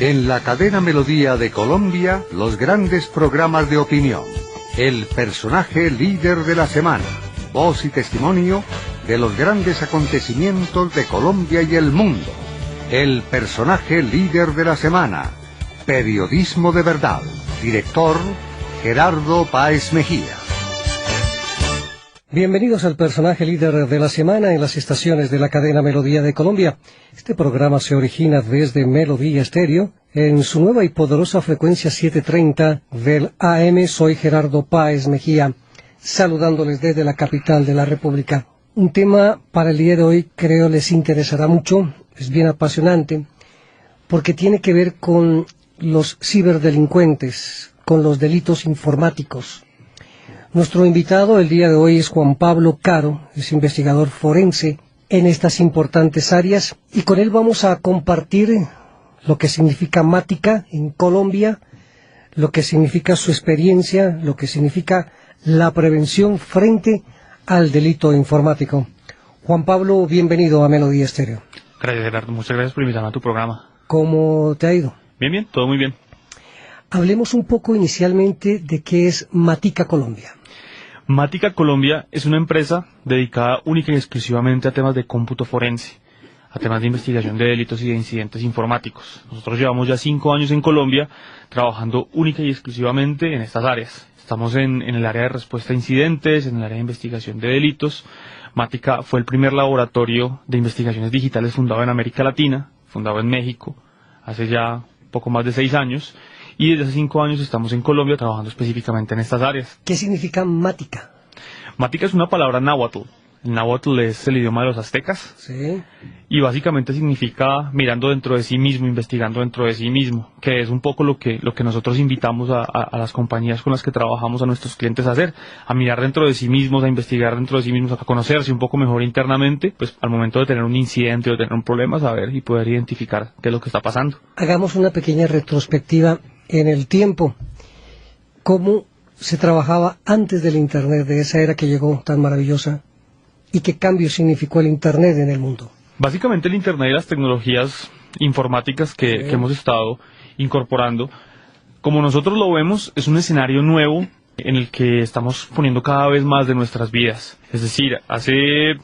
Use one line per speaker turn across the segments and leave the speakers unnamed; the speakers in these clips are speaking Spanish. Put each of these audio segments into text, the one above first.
En la cadena Melodía de Colombia, los grandes programas de opinión. El personaje líder de la semana. Voz y testimonio de los grandes acontecimientos de Colombia y el mundo. El personaje líder de la semana. Periodismo de verdad. Director Gerardo Páez Mejía.
Bienvenidos al personaje líder de la semana en las estaciones de la cadena Melodía de Colombia. Este programa se origina desde Melodía Estéreo, en su nueva y poderosa frecuencia 730 del AM. Soy Gerardo Páez Mejía, saludándoles desde la capital de la República. Un tema para el día de hoy creo les interesará mucho, es bien apasionante, porque tiene que ver con los ciberdelincuentes, con los delitos informáticos. Nuestro invitado el día de hoy es Juan Pablo Caro, es investigador forense en estas importantes áreas, y con él vamos a compartir lo que significa Mática en Colombia, lo que significa su experiencia, lo que significa la prevención frente al delito informático. Juan Pablo, bienvenido a Melodía Estéreo.
Gracias, Gerardo. Muchas gracias por invitarme a tu programa.
¿Cómo te ha ido?
Bien, todo muy bien.
Hablemos un poco inicialmente de qué es Mática Colombia.
Mática Colombia es una empresa dedicada única y exclusivamente a temas de cómputo forense, a temas de investigación de delitos y de incidentes informáticos. Nosotros llevamos ya 5 años en Colombia trabajando única y exclusivamente en estas áreas. Estamos en el área de respuesta a incidentes, en el área de investigación de delitos. Mática fue el primer laboratorio de investigaciones digitales fundado en América Latina, fundado en México, hace ya poco más de 6 años. Y desde hace 5 años estamos en Colombia trabajando específicamente en estas áreas.
¿Qué significa Mática?
Mática es una palabra náhuatl. El náhuatl es el idioma de los aztecas.
Sí.
Y básicamente significa mirando dentro de sí mismo, investigando dentro de sí mismo, que es un poco lo que nosotros invitamos a las compañías con las que trabajamos, a nuestros clientes a hacer, a mirar dentro de sí mismos, a investigar dentro de sí mismos, a conocerse un poco mejor internamente, pues al momento de tener un incidente o de tener un problema, saber y poder identificar qué es lo que está pasando.
Hagamos una pequeña retrospectiva en el tiempo. ¿Cómo se trabajaba antes del Internet, de esa era que llegó tan maravillosa? ¿Y qué cambio significó el Internet en el mundo?
Básicamente el Internet y las tecnologías informáticas que hemos estado incorporando, como nosotros lo vemos, es un escenario nuevo en el que estamos poniendo cada vez más de nuestras vidas. Es decir, hace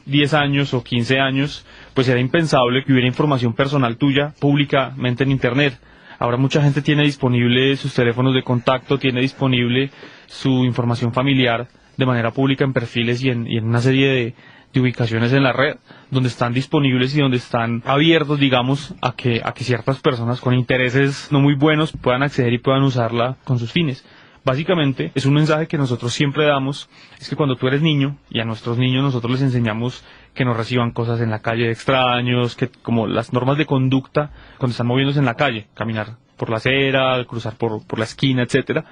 10 años o 15 años, pues era impensable que hubiera información personal tuya públicamente en Internet. Ahora mucha gente tiene disponible sus teléfonos de contacto, tiene disponible su información familiar de manera pública en perfiles y en una serie de ubicaciones en la red, donde están disponibles y donde están abiertos, digamos, a que ciertas personas con intereses no muy buenos puedan acceder y puedan usarla con sus fines. Básicamente, es un mensaje que nosotros siempre damos, es que cuando tú eres niño, y a nuestros niños nosotros les enseñamos que no reciban cosas en la calle de extraños, que como las normas de conducta cuando están moviéndose en la calle, caminar por la acera, cruzar por la esquina, etcétera.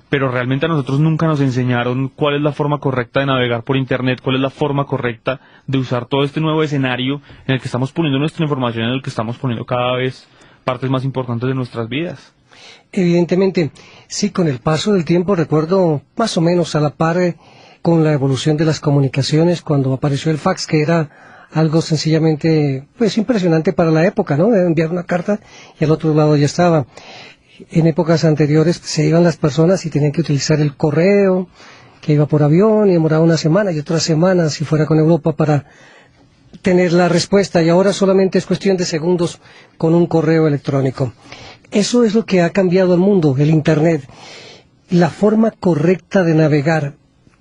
Pero realmente a nosotros nunca nos enseñaron cuál es la forma correcta de navegar por Internet, cuál es la forma correcta de usar todo este nuevo escenario en el que estamos poniendo nuestra información, en el que estamos poniendo cada vez partes más importantes de nuestras vidas.
Evidentemente, sí, con el paso del tiempo, recuerdo más o menos a la par con la evolución de las comunicaciones, cuando apareció el fax, que era algo sencillamente, pues impresionante para la época, ¿no? De enviar una carta y al otro lado ya estaba. En épocas anteriores se iban las personas y tenían que utilizar el correo, que iba por avión y demoraba una semana y otra semana, si fuera con Europa, para tener la respuesta, y ahora solamente es cuestión de segundos con un correo electrónico. Eso es lo que ha cambiado el mundo, el Internet, la forma correcta de navegar.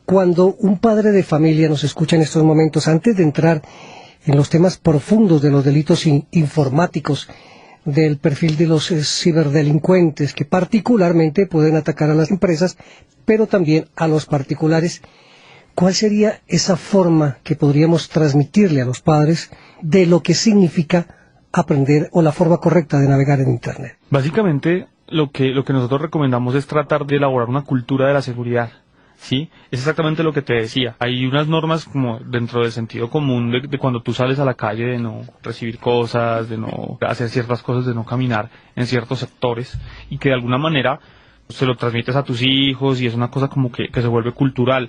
Cuando un padre de familia nos escucha en estos momentos, antes de entrar en los temas profundos de los delitos informáticos, del perfil de los ciberdelincuentes, que particularmente pueden atacar a las empresas, pero también a los particulares, ¿cuál sería esa forma que podríamos transmitirle a los padres de lo que significa aprender o la forma correcta de navegar en Internet?
Básicamente, lo que nosotros recomendamos es tratar de elaborar una cultura de la seguridad. ¿Sí? Es exactamente lo que te decía. Hay unas normas como dentro del sentido común de cuando tú sales a la calle, de no recibir cosas, de no hacer ciertas cosas, de no caminar en ciertos sectores, y que de alguna manera se lo transmites a tus hijos y es una cosa como que se vuelve cultural.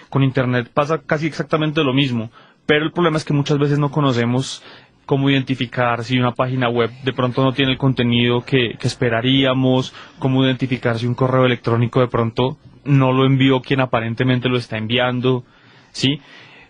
Con Internet pasa casi exactamente lo mismo, pero el problema es que muchas veces no conocemos cómo identificar si una página web de pronto no tiene el contenido que esperaríamos, cómo identificar si un correo electrónico de pronto no lo envió quien aparentemente lo está enviando, ¿sí?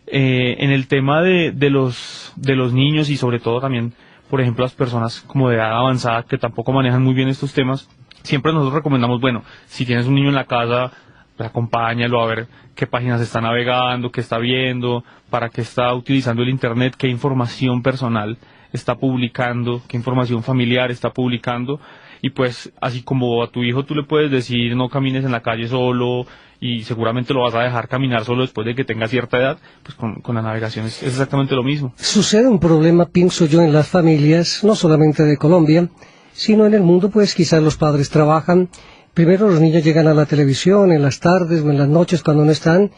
En el tema de los niños y sobre todo también, por ejemplo, las personas como de edad avanzada que tampoco manejan muy bien estos temas, siempre nosotros recomendamos, bueno, si tienes un niño en la casa, pues acompáñalo a ver qué páginas está navegando, qué está viendo, para qué está utilizando el internet, qué información personal está publicando, qué información familiar está publicando, y pues así como a tu hijo tú le puedes decir no camines en la calle solo y seguramente lo vas a dejar caminar solo después de que tenga cierta edad, pues con la navegación es exactamente lo mismo.
Sucede un problema, pienso yo, en las familias, no solamente de Colombia, sino en el mundo, pues quizás los padres trabajan. Primero los niños llegan a la televisión en las tardes o en las noches cuando no están,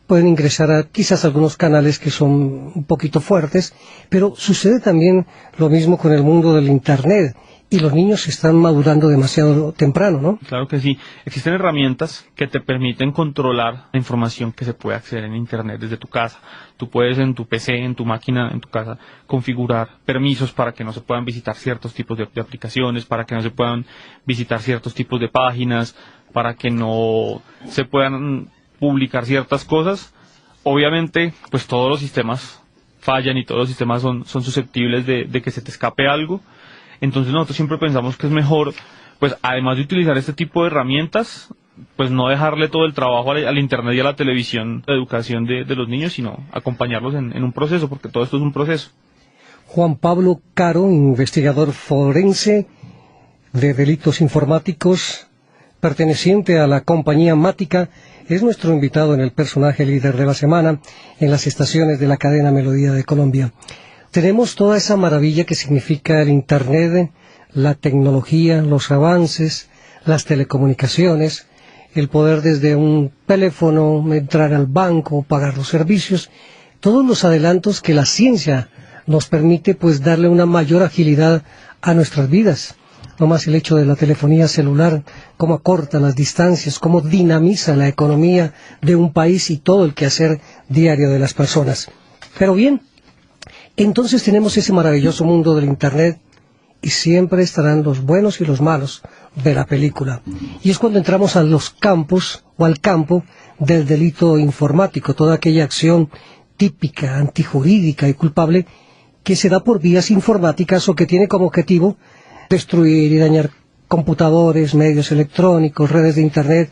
pueden ingresar a quizás algunos canales que son un poquito fuertes, pero sucede también lo mismo con el mundo del Internet, y los niños están madurando demasiado temprano, ¿no?
Claro que sí. Existen herramientas que te permiten controlar la información que se puede acceder en Internet desde tu casa. Tú puedes en tu PC, en tu máquina, en tu casa, configurar permisos para que no se puedan visitar ciertos tipos de aplicaciones, para que no se puedan visitar ciertos tipos de páginas, para que no se puedan publicar ciertas cosas. Obviamente, pues todos los sistemas fallan y todos los sistemas son susceptibles de que se te escape algo. Entonces nosotros siempre pensamos que es mejor, pues además de utilizar este tipo de herramientas, pues no dejarle todo el trabajo al Internet y a la televisión de educación de los niños, sino acompañarlos en un proceso, porque todo esto es un proceso.
Juan Pablo Caro, investigador forense de delitos informáticos, perteneciente a la compañía Mática, es nuestro invitado en el personaje líder de la semana en las estaciones de la cadena Melodía de Colombia. Tenemos toda esa maravilla que significa el Internet, la tecnología, los avances, las telecomunicaciones, el poder desde un teléfono entrar al banco, pagar los servicios, todos los adelantos que la ciencia nos permite pues darle una mayor agilidad a nuestras vidas. No más el hecho de la telefonía celular, cómo acorta las distancias, cómo dinamiza la economía de un país y todo el quehacer diario de las personas. Pero bien, entonces tenemos ese maravilloso mundo del Internet y siempre estarán los buenos y los malos de la película. Y es cuando entramos a los campos o al campo del delito informático, toda aquella acción típica, antijurídica y culpable que se da por vías informáticas o que tiene como objetivo destruir y dañar computadores, medios electrónicos, redes de Internet.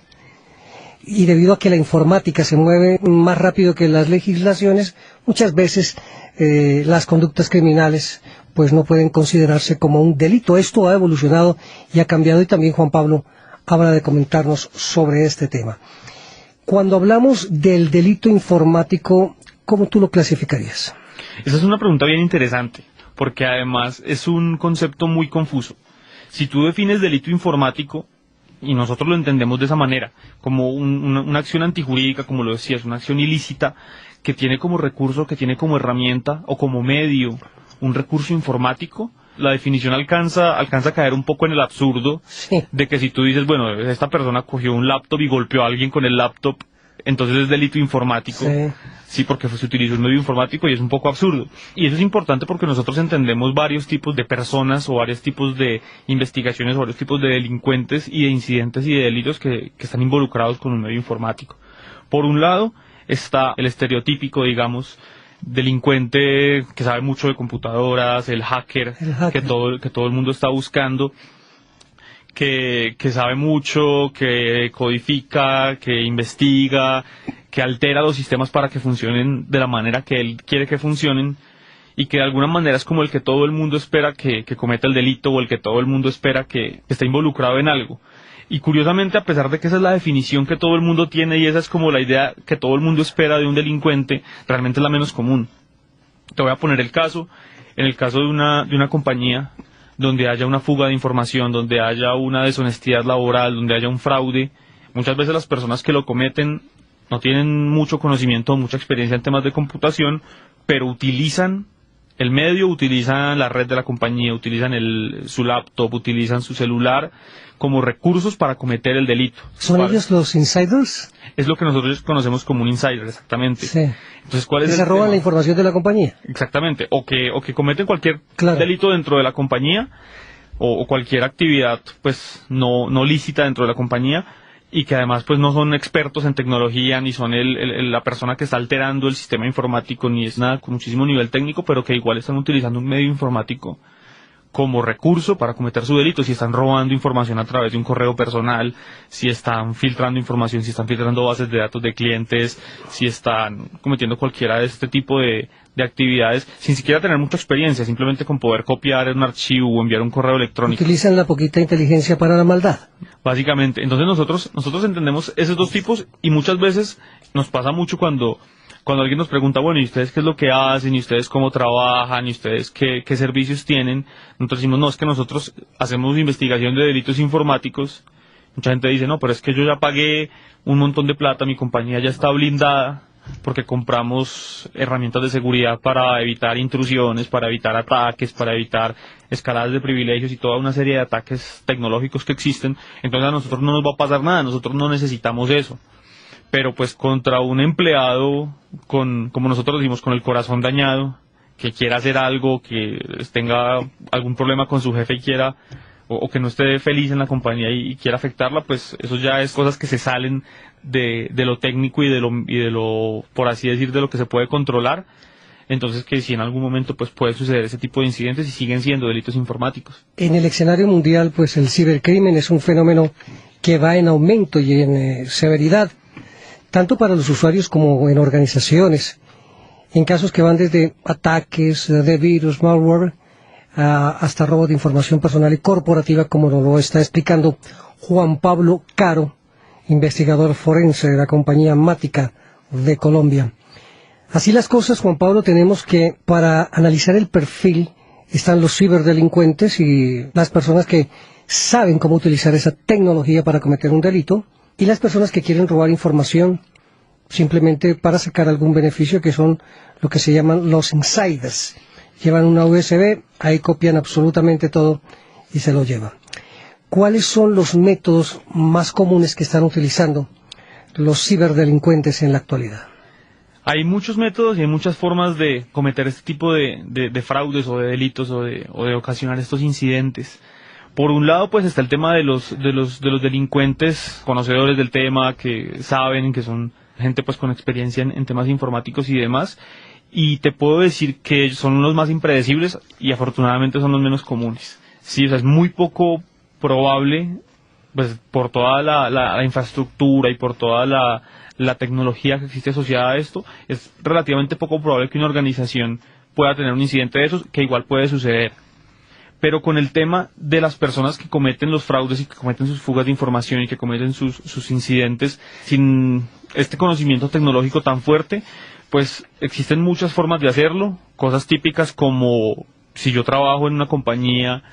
Y debido a que la informática se mueve más rápido que las legislaciones, muchas veces las conductas criminales pues no pueden considerarse como un delito. Esto ha evolucionado y ha cambiado, y también Juan Pablo habrá de comentarnos sobre este tema. Cuando hablamos del delito informático, ¿cómo tú lo clasificarías?
Esa es una pregunta bien interesante, porque además es un concepto muy confuso. Si tú defines delito informático, y nosotros lo entendemos de esa manera, como una acción antijurídica, como lo decías, una acción ilícita, que tiene como recurso, que tiene como herramienta o como medio un recurso informático, la definición alcanza a caer un poco en el absurdo,
Sí.
de que si tú dices, bueno, esta persona cogió un laptop y golpeó a alguien con el laptop, entonces es delito informático.
Sí.
Sí, porque se utilizó un medio informático y es un poco absurdo. Y eso es importante porque nosotros entendemos varios tipos de personas o varios tipos de investigaciones o varios tipos de delincuentes y de incidentes y de delitos que están involucrados con un medio informático. Por un lado está el estereotípico, digamos, delincuente que sabe mucho de computadoras, el hacker. Que todo el mundo está buscando, que sabe mucho, que codifica, que investiga, que altera los sistemas para que funcionen de la manera que él quiere que funcionen, y que de alguna manera es como el que todo el mundo espera que cometa el delito, o el que todo el mundo espera que esté involucrado en algo. Y curiosamente, a pesar de que esa es la definición que todo el mundo tiene y esa es como la idea que todo el mundo espera de un delincuente, realmente es la menos común. Te voy a poner el caso, en el caso de una compañía donde haya una fuga de información, donde haya una deshonestidad laboral, donde haya un fraude, muchas veces las personas que lo cometen no tienen mucho conocimiento o mucha experiencia en temas de computación, pero utilizan el medio, utilizan la red de la compañía, utilizan su laptop, utilizan su celular como recursos para cometer el delito.
¿Son ellos los insiders?
Es lo que nosotros conocemos como un insider, exactamente.
Sí.
Entonces, ¿cuál es
se
el
roban
tema?
la información de la compañía.
Exactamente, o que cometen cualquier
Claro.
delito dentro de la compañía, o cualquier actividad pues no lícita dentro de la compañía, y que además pues no son expertos en tecnología, ni son la persona que está alterando el sistema informático, ni es nada con muchísimo nivel técnico, pero que igual están utilizando un medio informático como recurso para cometer su delito. Si están robando información a través de un correo personal, si están filtrando información, si están filtrando bases de datos de clientes, si están cometiendo cualquiera de este tipo de actividades, sin siquiera tener mucha experiencia, simplemente con poder copiar un archivo o enviar un correo electrónico.
Utilizan la poquita inteligencia para la maldad.
Básicamente, entonces nosotros entendemos esos dos tipos, y muchas veces nos pasa mucho cuando alguien nos pregunta, bueno, ¿y ustedes qué es lo que hacen? ¿Y ustedes cómo trabajan? ¿Y ustedes qué servicios tienen? Nosotros decimos, no, es que nosotros hacemos investigación de delitos informáticos. Mucha gente dice, no, pero es que yo ya pagué un montón de plata, mi compañía ya está blindada, porque compramos herramientas de seguridad para evitar intrusiones, para evitar ataques, para evitar escaladas de privilegios y toda una serie de ataques tecnológicos que existen. Entonces a nosotros no nos va a pasar nada, nosotros no necesitamos eso. Pero pues contra un empleado como nosotros decimos, con el corazón dañado, que quiera hacer algo, que tenga algún problema con su jefe y quiera, o que no esté feliz en la compañía y quiera afectarla, pues eso ya es cosas que se salen de lo técnico y de lo, por así decir, de lo que se puede controlar. Entonces, que si en algún momento pues puede suceder ese tipo de incidentes, y siguen siendo delitos informáticos.
En el escenario mundial, pues el cibercrimen es un fenómeno que va en aumento y en severidad, tanto para los usuarios como en organizaciones, en casos que van desde ataques de virus, malware, hasta robo de información personal y corporativa, como nos lo está explicando Juan Pablo Caro, investigador forense de la compañía Mática de Colombia. Así las cosas, Juan Pablo, tenemos que, para analizar el perfil, están los ciberdelincuentes y las personas que saben cómo utilizar esa tecnología para cometer un delito, y las personas que quieren robar información simplemente para sacar algún beneficio, que son lo que se llaman los insiders. Llevan una USB, ahí copian absolutamente todo y se lo llevan. ¿Cuáles son los métodos más comunes que están utilizando los ciberdelincuentes en la actualidad?
Hay muchos métodos y hay muchas formas de cometer este tipo de fraudes o de delitos o de ocasionar estos incidentes. Por un lado, pues está el tema de los delincuentes conocedores del tema, que saben, que son gente pues con experiencia en temas informáticos y demás, y te puedo decir que son los más impredecibles y afortunadamente son los menos comunes. Sí, o sea, es muy poco probable, pues por toda la infraestructura y por toda la tecnología que existe asociada a esto, es relativamente poco probable que una organización pueda tener un incidente de esos, que igual puede suceder. Pero con el tema de las personas que cometen los fraudes y que cometen sus fugas de información y que cometen sus incidentes sin este conocimiento tecnológico tan fuerte, pues existen muchas formas de hacerlo. Cosas típicas como, si yo trabajo en una compañía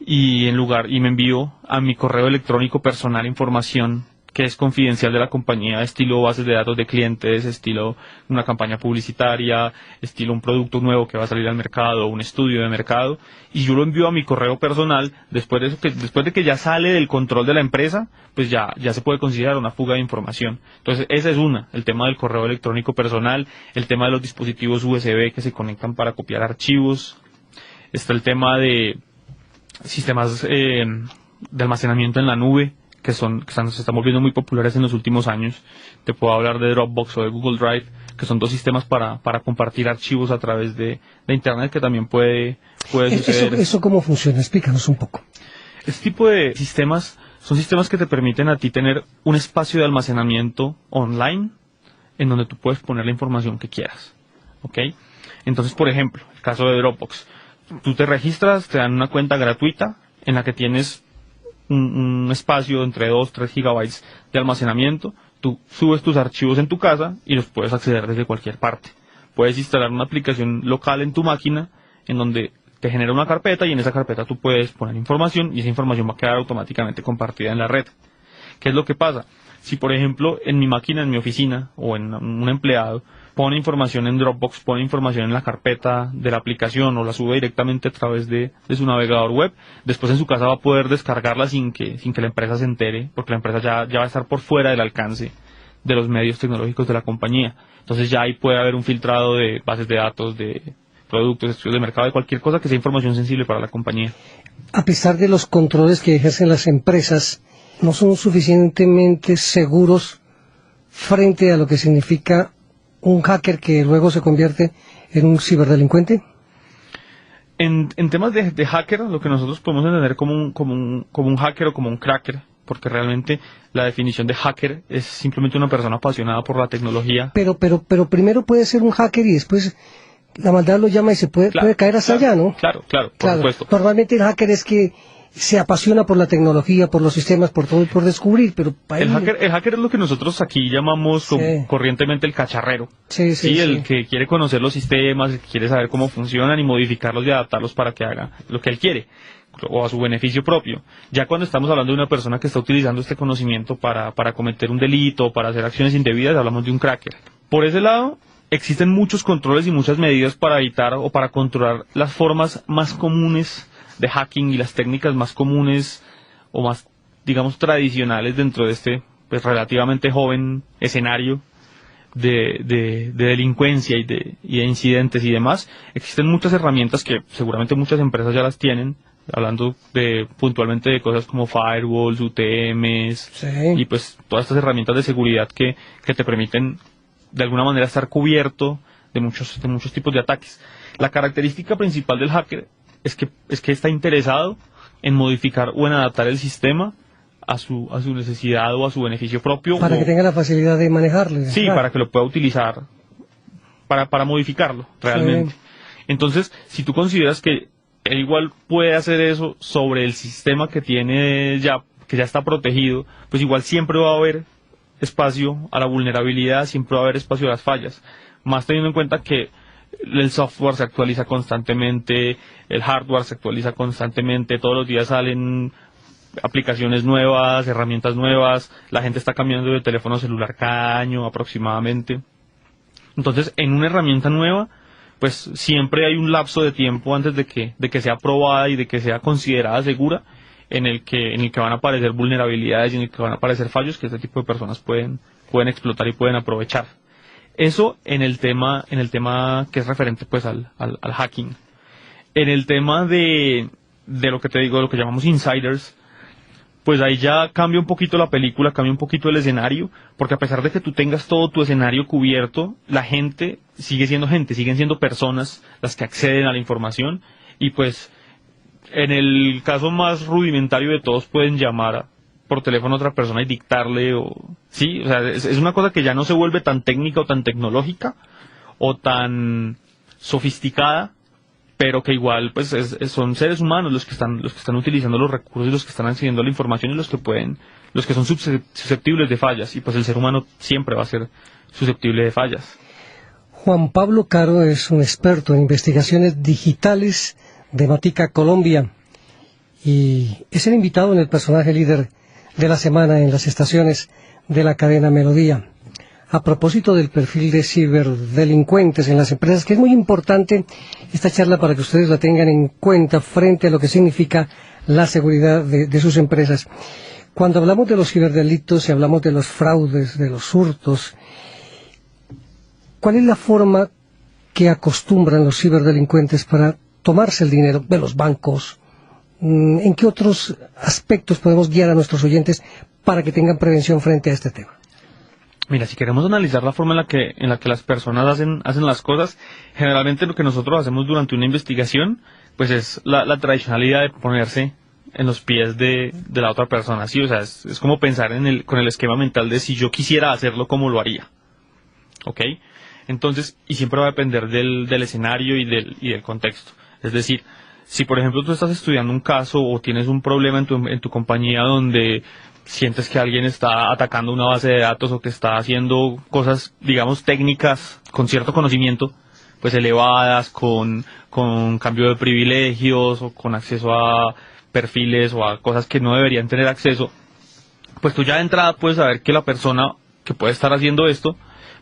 y me envío a mi correo electrónico personal información que es confidencial de la compañía, estilo bases de datos de clientes, estilo una campaña publicitaria, estilo un producto nuevo que va a salir al mercado, un estudio de mercado, y yo lo envío a mi correo personal, después de que ya sale del control de la empresa, pues ya se puede considerar una fuga de información. Entonces esa es el tema del correo electrónico personal, el tema de los dispositivos USB que se conectan para copiar archivos, está el tema de sistemas de almacenamiento en la nube, que se están volviendo muy populares en los últimos años. Te puedo hablar de Dropbox o de Google Drive, que son dos sistemas para compartir archivos a través de Internet, que también puede suceder.
¿Eso cómo funciona? Explícanos un poco.
Este tipo de sistemas son sistemas que te permiten a ti tener un espacio de almacenamiento online en donde tú puedes poner la información que quieras. ¿Ok? Entonces, por ejemplo, el caso de Dropbox. Tú te registras, te dan una cuenta gratuita en la que tienes un espacio entre 2-3 gigabytes de almacenamiento. Tú subes tus archivos en tu casa y los puedes acceder desde cualquier parte. Puedes instalar una aplicación local en tu máquina en donde te genera una carpeta, y en esa carpeta tú puedes poner información y esa información va a quedar automáticamente compartida en la red. ¿Qué es lo que pasa? Si, por ejemplo, en mi máquina, en mi oficina, o en un empleado, pone información en Dropbox, pone información en la carpeta de la aplicación o la sube directamente a través de su navegador web, después en su casa va a poder descargarla sin que la empresa se entere, porque la empresa ya va a estar por fuera del alcance de los medios tecnológicos de la compañía. Entonces ya ahí puede haber un filtrado de bases de datos, de productos, estudios de mercado, de cualquier cosa que sea información sensible para la compañía.
A pesar de los controles que ejercen las empresas, ¿no son suficientemente seguros frente a lo que significa un hacker que luego se convierte en un ciberdelincuente?
En temas de hacker, lo que nosotros podemos entender como un hacker o como un cracker, porque realmente la definición de hacker es simplemente una persona apasionada por la tecnología.
Pero primero puede ser un hacker y después la maldad lo llama y se puede caer hasta allá, ¿no?
Claro, por supuesto.
Normalmente el hacker es que se apasiona por la tecnología, por los sistemas, por todo y por descubrir, pero
el hacker es lo que nosotros aquí llamamos corrientemente el cacharrero. El que quiere conocer los sistemas, el que quiere saber cómo funcionan y modificarlos y adaptarlos para que haga lo que él quiere o a su beneficio propio. Ya cuando estamos hablando de una persona que está utilizando este conocimiento para cometer un delito o para hacer acciones indebidas, hablamos de un cracker. Por ese lado, existen muchos controles y muchas medidas para evitar o para controlar las formas más comunes de hacking y las técnicas más comunes o más, digamos, tradicionales dentro de este pues relativamente joven escenario de delincuencia y de incidentes y demás. Existen muchas herramientas que seguramente muchas empresas ya las tienen, hablando puntualmente de cosas como firewalls, UTMs y pues todas estas herramientas de seguridad que te permiten de alguna manera estar cubierto de muchos tipos de ataques. La característica principal del hacker es que está interesado en modificar o en adaptar el sistema a su necesidad o a su beneficio propio.
Para que tenga la facilidad de manejarlo.
Sí, para que lo pueda utilizar, para modificarlo realmente. Entonces, si tú consideras que él igual puede hacer eso sobre el sistema que tiene que ya está protegido, pues igual siempre va a haber espacio a la vulnerabilidad, siempre va a haber espacio a las fallas. Más teniendo en cuenta que el software se actualiza constantemente, el hardware se actualiza constantemente, todos los días salen aplicaciones nuevas, herramientas nuevas, la gente está cambiando de teléfono celular cada año aproximadamente. Entonces, en una herramienta nueva, pues siempre hay un lapso de tiempo antes de que sea probada y de que sea considerada segura, en el que van a aparecer vulnerabilidades y en el que van a aparecer fallos que este tipo de personas pueden explotar y pueden aprovechar. Eso en el tema que es referente pues al hacking. En el tema de lo que te digo, de lo que llamamos insiders, pues ahí ya cambia un poquito la película, cambia un poquito el escenario, porque a pesar de que tú tengas todo tu escenario cubierto, la gente, siguen siendo personas las que acceden a la información, y pues en el caso más rudimentario de todos pueden llamar por teléfono a otra persona y dictarle, sí, o sea, es una cosa que ya no se vuelve tan técnica o tan tecnológica o tan sofisticada, pero que igual pues son seres humanos los que están utilizando los recursos, los que están accediendo a la información y los que son susceptibles de fallas, y pues el ser humano siempre va a ser susceptible de fallas.
Juan Pablo Caro es un experto en investigaciones digitales de Matica Colombia y es el invitado en el personaje líder de la semana en las estaciones de la cadena Melodía. A propósito del perfil de ciberdelincuentes en las empresas, que es muy importante esta charla para que ustedes la tengan en cuenta frente a lo que significa la seguridad de sus empresas. Cuando hablamos de los ciberdelitos y hablamos de los fraudes, de los hurtos, ¿cuál es la forma que acostumbran los ciberdelincuentes para tomarse el dinero de los bancos? ¿En qué otros aspectos podemos guiar a nuestros oyentes para que tengan prevención frente a este tema?
Mira, si queremos analizar la forma en la que las personas hacen las cosas, generalmente lo que nosotros hacemos durante una investigación, pues es la tradicionalidad de ponerse en los pies de la otra persona, ¿sí? O sea, es como pensar con el esquema mental de si yo quisiera hacerlo, ¿cómo lo haría? ¿Ok? Entonces, y siempre va a depender del escenario y del contexto. Es decir, si por ejemplo tú estás estudiando un caso o tienes un problema en tu compañía donde sientes que alguien está atacando una base de datos o que está haciendo cosas, digamos, técnicas con cierto conocimiento, pues elevadas, con cambio de privilegios o con acceso a perfiles o a cosas que no deberían tener acceso, pues tú ya de entrada puedes saber que la persona que puede estar haciendo esto,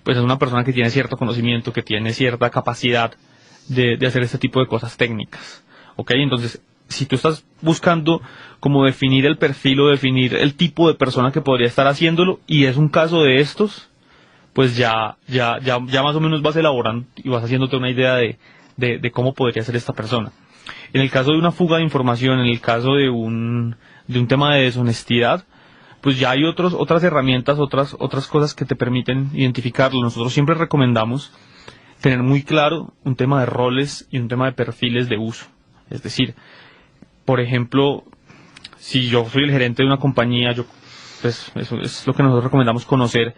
pues es una persona que tiene cierto conocimiento, que tiene cierta capacidad de hacer este tipo de cosas técnicas, ¿ok? Entonces, si tú estás buscando como definir el perfil o definir el tipo de persona que podría estar haciéndolo, y es un caso de estos, pues ya más o menos vas elaborando y vas haciéndote una idea de cómo podría ser esta persona. En el caso de una fuga de información, en el caso de un tema de deshonestidad, pues ya hay otras herramientas, otras cosas que te permiten identificarlo. Nosotros siempre recomendamos tener muy claro un tema de roles y un tema de perfiles de uso. Es decir, por ejemplo, si yo soy el gerente de una compañía, pues eso es lo que nosotros recomendamos: conocer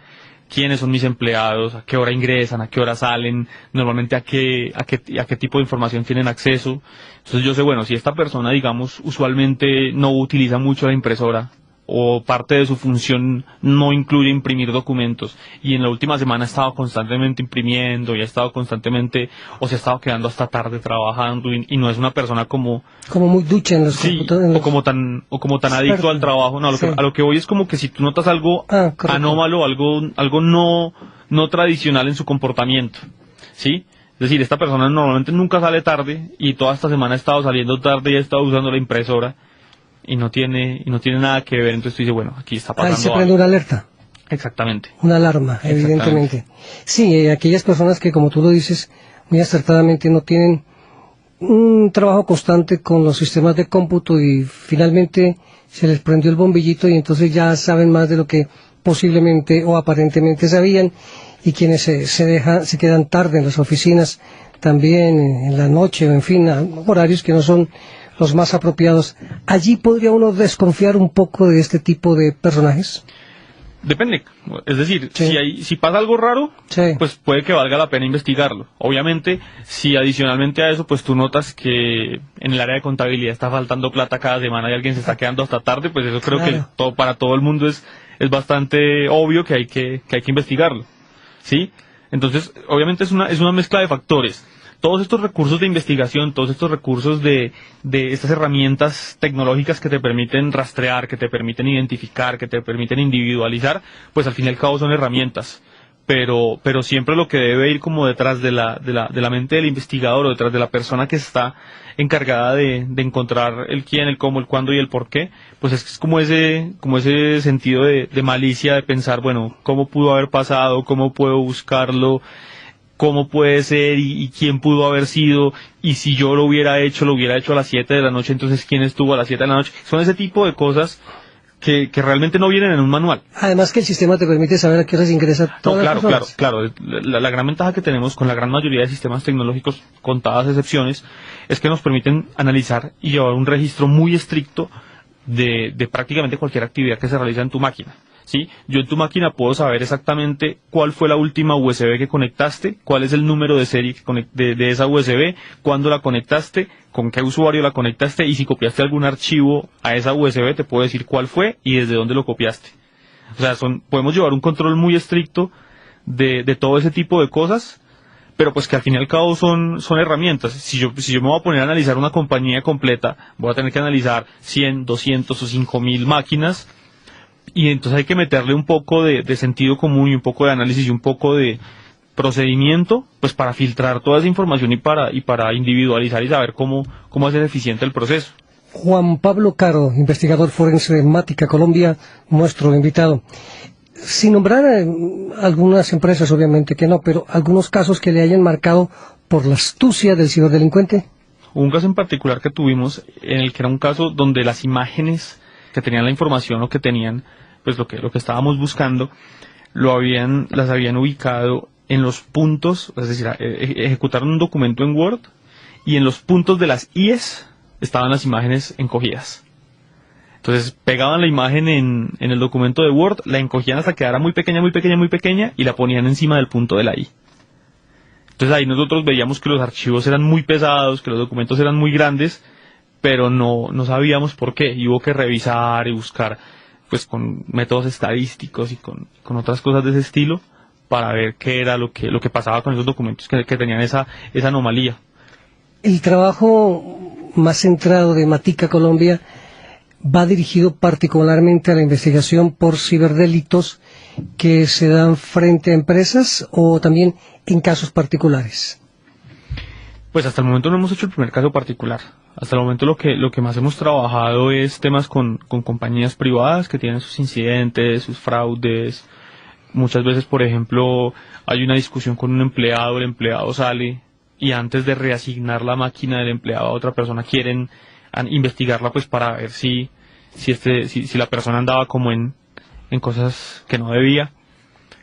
quiénes son mis empleados, a qué hora ingresan, a qué hora salen, normalmente a qué tipo de información tienen acceso. Entonces yo sé, bueno, si esta persona, digamos, usualmente no utiliza mucho la impresora, o parte de su función no incluye imprimir documentos, y en la última semana ha estado constantemente imprimiendo y ha estado constantemente, o se ha estado quedando hasta tarde trabajando, y no es una persona como
muy ducha en los computadores,
o como tan adicto al trabajo. No, a lo que voy es como que si tú notas algo anómalo, algo no tradicional en su comportamiento, ¿sí? Es decir, esta persona normalmente nunca sale tarde, y toda esta semana ha estado saliendo tarde y ha estado usando la impresora, y no tiene nada que ver. Entonces tú dices, bueno, aquí está pasando
ahí se prende una alerta.
Exactamente.
Una alarma, evidentemente. Sí, aquellas personas que, como tú lo dices, muy acertadamente no tienen un trabajo constante con los sistemas de cómputo, y finalmente se les prendió el bombillito y entonces ya saben más de lo que posiblemente o aparentemente sabían, y quienes se quedan tarde en las oficinas, también en la noche, o en fin, a horarios que no son los más apropiados. ¿Allí podría uno desconfiar un poco de este tipo de personajes?
Depende, es decir,
Sí.
si pasa algo raro,
Sí.
pues puede que valga la pena investigarlo. Obviamente, si adicionalmente a eso, pues tú notas que en el área de contabilidad está faltando plata cada semana y alguien se está quedando hasta tarde, pues eso creo que para todo el mundo es bastante obvio que hay que investigarlo, ¿sí? Entonces, obviamente es una mezcla de factores. Todos estos recursos de investigación, todos estos recursos de estas herramientas tecnológicas que te permiten rastrear, que te permiten identificar, que te permiten individualizar, pues al fin y al cabo son herramientas. Pero siempre lo que debe ir como detrás de la mente del investigador, o detrás de la persona que está encargada de encontrar el quién, el cómo, el cuándo y el por qué, pues es como ese sentido de malicia, de pensar, bueno, ¿cómo pudo haber pasado? ¿Cómo puedo buscarlo? ¿Cómo puede ser? ¿Y quién pudo haber sido? Y si yo lo hubiera hecho a las 7 de la noche, entonces ¿quién estuvo a las 7 de la noche? Son ese tipo de cosas que realmente no vienen en un manual.
Además que el sistema te permite saber a qué horas ingresa todas las personas.
Claro. La gran ventaja que tenemos con la gran mayoría de sistemas tecnológicos, contadas excepciones, es que nos permiten analizar y llevar un registro muy estricto de prácticamente cualquier actividad que se realiza en tu máquina. ¿Sí? Yo en tu máquina puedo saber exactamente cuál fue la última USB que conectaste, cuál es el número de serie de esa USB, cuándo la conectaste, con qué usuario la conectaste, y si copiaste algún archivo a esa USB te puedo decir cuál fue y desde dónde lo copiaste. O sea, podemos llevar un control muy estricto de todo ese tipo de cosas, pero pues que al fin y al cabo son herramientas. Si yo me voy a poner a analizar una compañía completa, voy a tener que analizar 100, 200 o 5000 máquinas, y entonces hay que meterle un poco de sentido común y un poco de análisis y un poco de procedimiento, pues para filtrar toda esa información y para individualizar y saber cómo hacer eficiente el proceso.
Juan Pablo Caro, investigador forense de Mática Colombia, nuestro invitado. Sin nombrar algunas empresas, obviamente que no, pero algunos casos que le hayan marcado por la astucia del ciberdelincuente.
Un caso en particular que tuvimos, en el que era un caso donde las imágenes que tenían la información, o que tenían pues lo que estábamos buscando, las habían ubicado en los puntos, es decir, ejecutaron un documento en Word, y en los puntos de las IES estaban las imágenes encogidas. Entonces pegaban la imagen en el documento de Word, la encogían hasta que era muy pequeña, y la ponían encima del punto de la I. Entonces ahí nosotros veíamos que los archivos eran muy pesados, que los documentos eran muy grandes, pero no sabíamos por qué, y hubo que revisar y buscar pues con métodos estadísticos y con otras cosas de ese estilo para ver qué era lo que pasaba con esos documentos que tenían esa anomalía.
El trabajo más centrado de Mática Colombia va dirigido particularmente a la investigación por ciberdelitos que se dan frente a empresas o también en casos particulares?
Pues hasta el momento no hemos hecho el primer caso particular. Hasta el momento lo que más hemos trabajado es temas con compañías privadas que tienen sus incidentes, sus fraudes. Muchas veces, por ejemplo, hay una discusión con un empleado, el empleado sale y antes de reasignar la máquina del empleado a otra persona quieren investigarla pues para ver si la persona andaba como en cosas que no debía.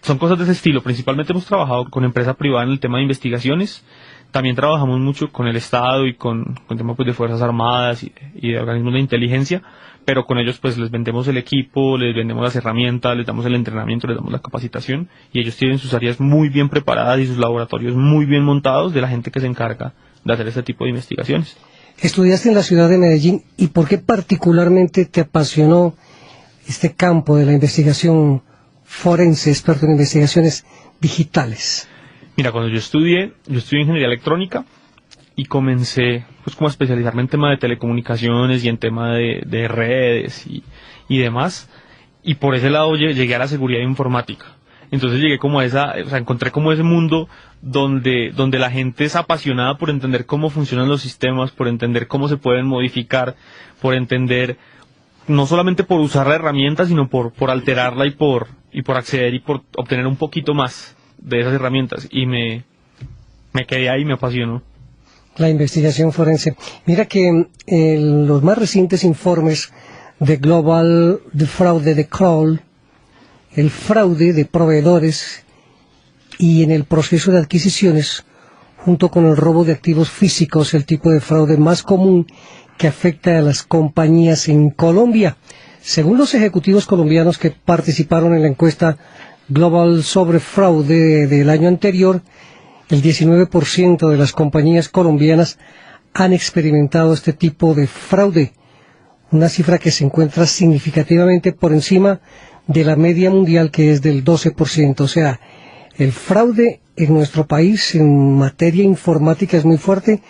Son cosas de ese estilo. Principalmente hemos trabajado con empresa privada en el tema de investigaciones. También trabajamos mucho con el Estado y con temas pues, de Fuerzas Armadas y de organismos de inteligencia, pero con ellos pues les vendemos el equipo, les vendemos las herramientas, les damos el entrenamiento, les damos la capacitación y ellos tienen sus áreas muy bien preparadas y sus laboratorios muy bien montados de la gente que se encarga de hacer este tipo de investigaciones.
Estudiaste en la ciudad de Medellín, ¿y por qué particularmente te apasionó este campo de la investigación forense, experto en investigaciones digitales?
Mira, cuando yo estudié ingeniería electrónica y comencé pues como a especializarme en tema de telecomunicaciones y en tema de redes y demás, y por ese lado llegué a la seguridad informática. Entonces llegué como encontré como ese mundo donde la gente es apasionada por entender cómo funcionan los sistemas, por entender cómo se pueden modificar, por entender, no solamente por usar la herramienta, sino por alterarla y por acceder y por obtener un poquito más de esas herramientas. Y me quedé ahí, me apasionó.
La investigación forense. Mira que en los más recientes informes de Global de Fraude de Kroll, el fraude de proveedores y en el proceso de adquisiciones, junto con el robo de activos físicos, el tipo de fraude más común que afecta a las compañías en Colombia. Según los ejecutivos colombianos que participaron en la encuesta Global sobre fraude del año anterior, el 19% de las compañías colombianas han experimentado este tipo de fraude, una cifra que se encuentra significativamente por encima de la media mundial, que es del 12%. O sea, el fraude en nuestro país en materia informática es muy fuerte,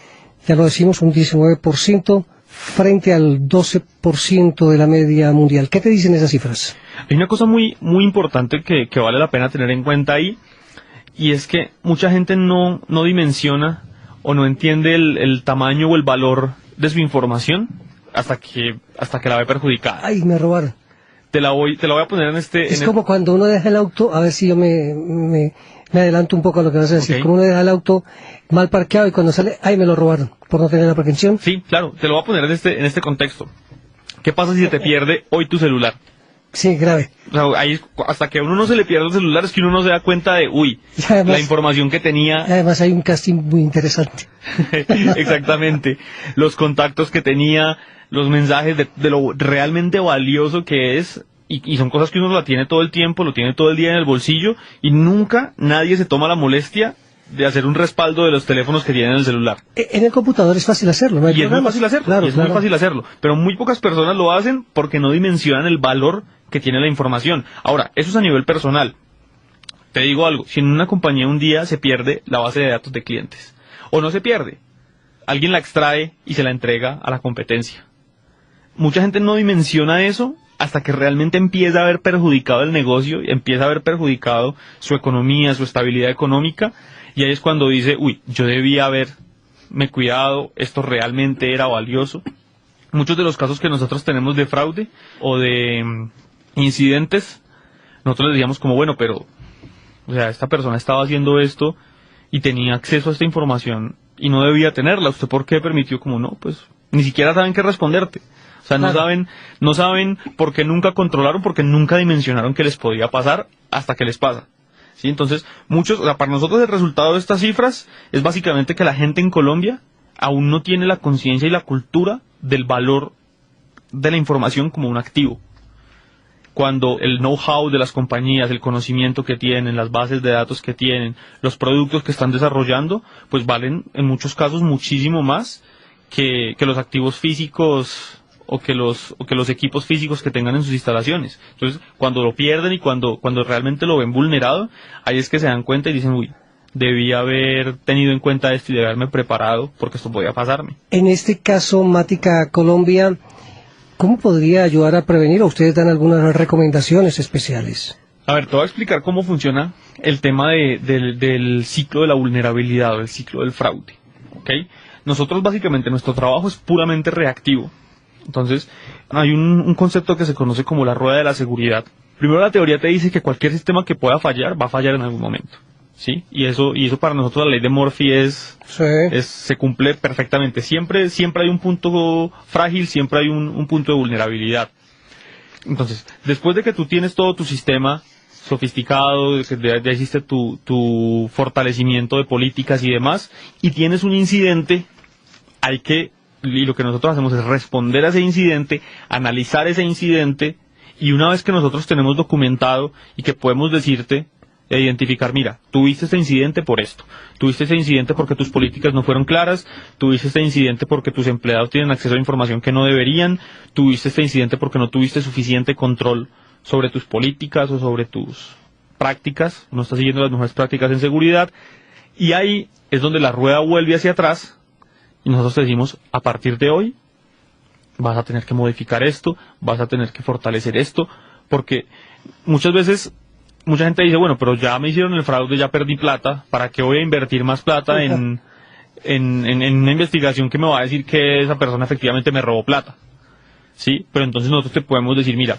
ya lo decimos, un 19% frente al 12% de la media mundial. ¿Qué te dicen esas cifras?
Hay una cosa muy, muy importante que vale la pena tener en cuenta ahí, y es que mucha gente no dimensiona o no entiende el tamaño o el valor de su información hasta que la ve perjudicada.
Ay, me robaron.
Te la voy a poner en este...
Es como cuando uno deja el auto, a ver si yo me adelanto un poco a lo que vas a decir.
Okay.
Cuando uno deja el auto mal parqueado y cuando sale, ay, me lo robaron, por no tener la prevención.
Sí, claro, te lo voy a poner en este contexto. ¿Qué pasa si se te pierde hoy tu celular?
Sí, grave.
O sea, ahí, hasta que a uno no se le pierde el celular es que uno no se da cuenta de, además, la información que tenía.
Además hay un casting muy interesante.
Exactamente. Los contactos que tenía, los mensajes de lo realmente valioso que es, y son cosas que uno la tiene todo el tiempo, lo tiene todo el día en el bolsillo, y nunca nadie se toma la molestia de hacer un respaldo de los teléfonos que tienen en el celular.
En el computador es fácil hacerlo, ¿no? Hay
y es muy fácil hacerlo,
claro,
y es muy fácil hacerlo, pero muy pocas personas lo hacen porque no dimensionan el valor que tiene la información. Ahora, eso es a nivel personal. Te digo algo, si en una compañía un día se pierde la base de datos de clientes, o no se pierde, alguien la extrae y se la entrega a la competencia. Mucha gente no dimensiona eso hasta que realmente empieza a haber perjudicado el negocio, empieza a haber perjudicado su economía, su estabilidad económica, y ahí es cuando dice, yo debía haberme cuidado, esto realmente era valioso. Muchos de los casos que nosotros tenemos de fraude o de incidentes, nosotros les decíamos como, pero, esta persona estaba haciendo esto y tenía acceso a esta información y no debía tenerla. ¿Usted por qué permitió? Como no, pues, ni siquiera saben qué responderte. O sea, claro. no saben por qué nunca controlaron, porque nunca dimensionaron que les podía pasar hasta que les pasa. ¿Sí? Entonces, para nosotros el resultado de estas cifras es básicamente que la gente en Colombia aún no tiene la conciencia y la cultura del valor de la información como un activo. Cuando el know-how de las compañías, el conocimiento que tienen, las bases de datos que tienen, los productos que están desarrollando, pues valen en muchos casos muchísimo más que los activos físicos o que los equipos físicos que tengan en sus instalaciones. Entonces, cuando lo pierden y cuando realmente lo ven vulnerado, ahí es que se dan cuenta y dicen, debí haber tenido en cuenta esto y de haberme preparado porque esto podía pasarme.
En este caso, Mática Colombia, ¿cómo podría ayudar a prevenir? ¿O ustedes dan algunas recomendaciones especiales?
A ver, te voy a explicar cómo funciona el tema del ciclo de la vulnerabilidad o el ciclo del fraude. ¿Ok? Nosotros básicamente nuestro trabajo es puramente reactivo. Entonces, hay un concepto que se conoce como la rueda de la seguridad. Primero, la teoría te dice que cualquier sistema que pueda fallar, va a fallar en algún momento. ¿Sí? Y eso para nosotros la ley de Murphy se cumple perfectamente. Siempre hay un punto frágil, siempre hay un punto de vulnerabilidad. Entonces, después de que tú tienes todo tu sistema sofisticado, de que ya hiciste tu fortalecimiento de políticas y demás, y tienes un incidente, y lo que nosotros hacemos es responder a ese incidente, analizar ese incidente, y una vez que nosotros tenemos documentado y que podemos decirte, identificar, mira, tuviste este incidente por esto, tuviste este incidente porque tus políticas no fueron claras, tuviste este incidente porque tus empleados tienen acceso a información que no deberían, tuviste este incidente porque no tuviste suficiente control sobre tus políticas o sobre tus prácticas, no estás siguiendo las mejores prácticas en seguridad, y ahí es donde la rueda vuelve hacia atrás y nosotros te decimos, a partir de hoy vas a tener que modificar esto, vas a tener que fortalecer esto, porque muchas veces mucha gente dice, bueno, pero ya me hicieron el fraude, ya perdí plata, ¿para qué voy a invertir más plata en una investigación que me va a decir que esa persona efectivamente me robó plata? ¿Sí? Pero entonces nosotros te podemos decir, mira,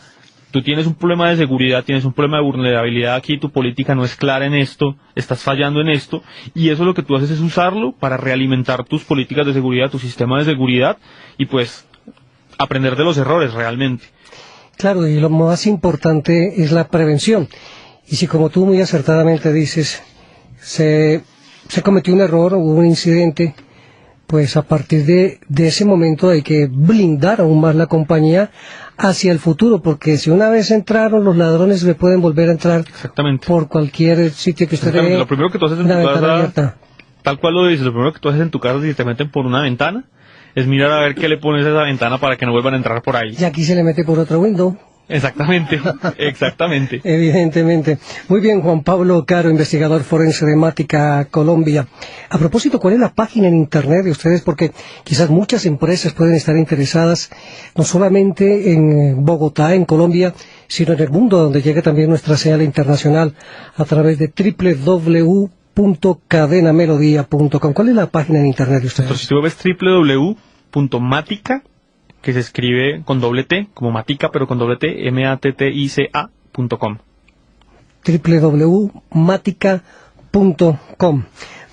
tú tienes un problema de seguridad, tienes un problema de vulnerabilidad aquí, tu política no es clara en esto, estás fallando en esto, y eso lo que tú haces es usarlo para realimentar tus políticas de seguridad, tu sistema de seguridad, y pues aprender de los errores realmente.
Claro, y lo más importante es la prevención. Y si, como tú muy acertadamente dices, se cometió un error o hubo un incidente, pues a partir de ese momento hay que blindar aún más la compañía hacia el futuro, porque si una vez entraron, los ladrones le pueden volver a entrar.
Exactamente.
Por cualquier sitio que usted vea.
Lo primero que tú haces en tu casa, tal cual lo dices, lo primero que tú haces en tu casa si te meten por una ventana, es mirar a ver qué le pones a esa ventana para que no vuelvan a entrar por ahí.
Y aquí se le mete por otro window.
Exactamente, exactamente.
Evidentemente. Muy bien, Juan Pablo Caro, investigador forense de Mática, Colombia. A propósito, ¿cuál es la página en Internet de ustedes? Porque quizás muchas empresas pueden estar interesadas, no solamente en Bogotá, en Colombia, sino en el mundo, donde llega también nuestra señal internacional a través de www.cadenamelodía.com. ¿Cuál es la página en Internet de ustedes?
Nuestro sitio web es www.matica, que se escribe con doble T, como Matica, pero con doble T, matica.com.
www.matica.com.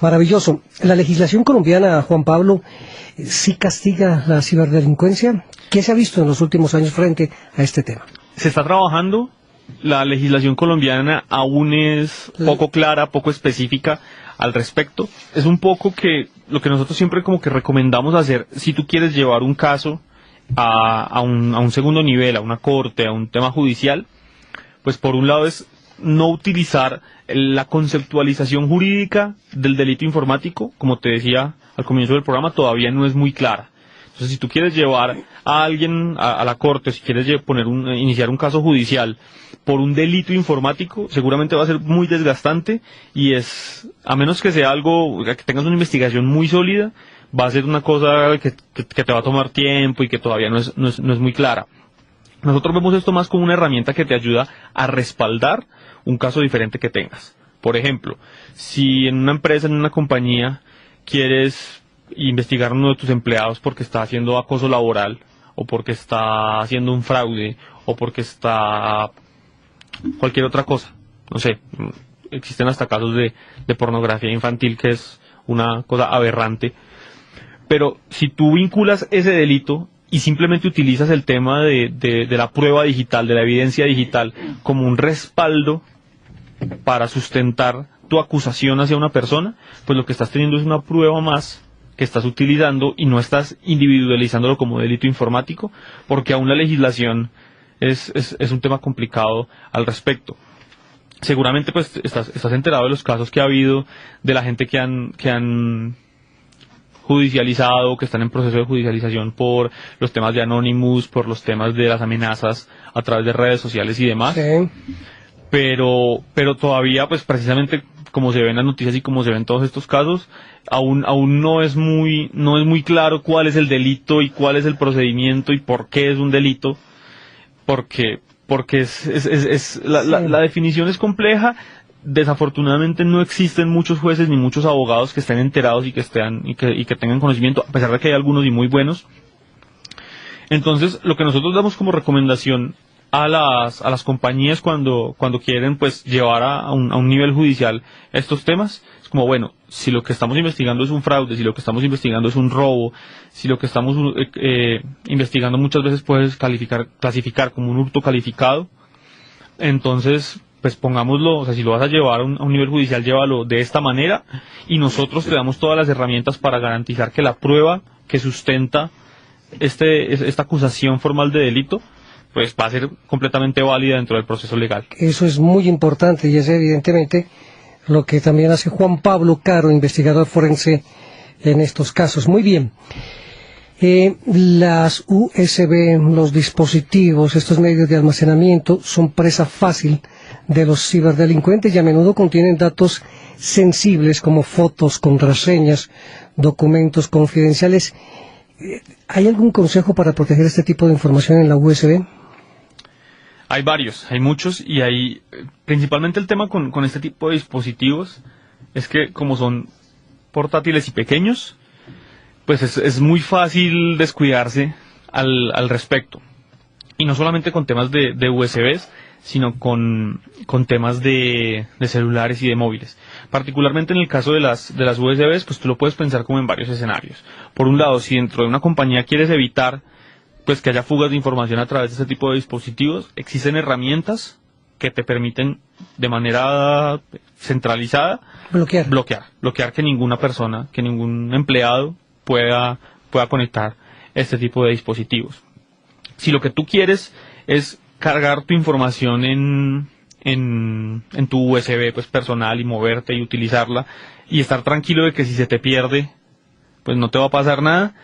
Maravilloso. La legislación colombiana, Juan Pablo, ¿sí castiga la ciberdelincuencia? ¿Qué se ha visto en los últimos años frente a este tema?
Se está trabajando. La legislación colombiana aún es poco clara, poco específica al respecto. Es un poco que lo que nosotros siempre como que recomendamos hacer, si tú quieres llevar un caso a un segundo nivel, a una corte, a un tema judicial, pues por un lado es no utilizar la conceptualización jurídica del delito informático, como te decía al comienzo del programa, todavía no es muy clara. Entonces, si tú quieres llevar a alguien a la corte, si quieres iniciar un caso judicial por un delito informático, seguramente va a ser muy desgastante y a menos que sea algo, que tengas una investigación muy sólida, va a ser una cosa que te va a tomar tiempo y que todavía no es muy clara. Nosotros vemos esto más como una herramienta que te ayuda a respaldar un caso diferente que tengas. Por ejemplo, si en una empresa, en una compañía, quieres investigar a uno de tus empleados porque está haciendo acoso laboral, o porque está haciendo un fraude, o porque está cualquier otra cosa, no sé, existen hasta casos de pornografía infantil, que es una cosa aberrante. Pero si tú vinculas ese delito y simplemente utilizas el tema de la prueba digital, de la evidencia digital, como un respaldo para sustentar tu acusación hacia una persona, pues lo que estás teniendo es una prueba más que estás utilizando y no estás individualizándolo como delito informático, porque aún la legislación es un tema complicado al respecto. Seguramente pues estás enterado de los casos que ha habido de la gente que han judicializado, que están en proceso de judicialización por los temas de Anonymous, por los temas de las amenazas a través de redes sociales y demás.
Sí.
pero todavía, pues precisamente como se ven las noticias y como se ven todos estos casos, aún no es muy claro cuál es el delito y cuál es el procedimiento y por qué es un delito, porque la definición es compleja. Desafortunadamente no existen muchos jueces ni muchos abogados que estén enterados y que tengan conocimiento, a pesar de que hay algunos y muy buenos. Entonces, lo que nosotros damos como recomendación a las compañías cuando quieren pues llevar a un nivel judicial estos temas, es como, bueno, si lo que estamos investigando es un fraude, si lo que estamos investigando es un robo, si lo que estamos investigando muchas veces puedes clasificar como un hurto calificado, entonces pues pongámoslo, o sea, si lo vas a llevar a un nivel judicial, llévalo de esta manera, y nosotros te damos todas las herramientas para garantizar que la prueba que sustenta esta acusación formal de delito pues va a ser completamente válida dentro del proceso legal.
Eso es muy importante y es evidentemente lo que también hace Juan Pablo Caro, investigador forense en estos casos. Muy bien. Las USB, los dispositivos, estos medios de almacenamiento son presa fácil de los ciberdelincuentes y a menudo contienen datos sensibles como fotos, contraseñas, documentos confidenciales. ¿Hay algún consejo para proteger este tipo de información en la USB?
Hay varios, hay muchos, y hay principalmente el tema con este tipo de dispositivos es que como son portátiles y pequeños, pues es muy fácil descuidarse al respecto. Y no solamente con temas de USBs, sino con temas de celulares y de móviles. Particularmente en el caso de las USBs, pues tú lo puedes pensar como en varios escenarios. Por un lado, si dentro de una compañía quieres evitar pues que haya fugas de información a través de este tipo de dispositivos, existen herramientas que te permiten de manera centralizada bloquear que ninguna persona, que ningún empleado pueda conectar este tipo de dispositivos. Si lo que tú quieres es cargar tu información en tu USB pues personal y moverte y utilizarla y estar tranquilo de que si se te pierde pues no te va a pasar nada,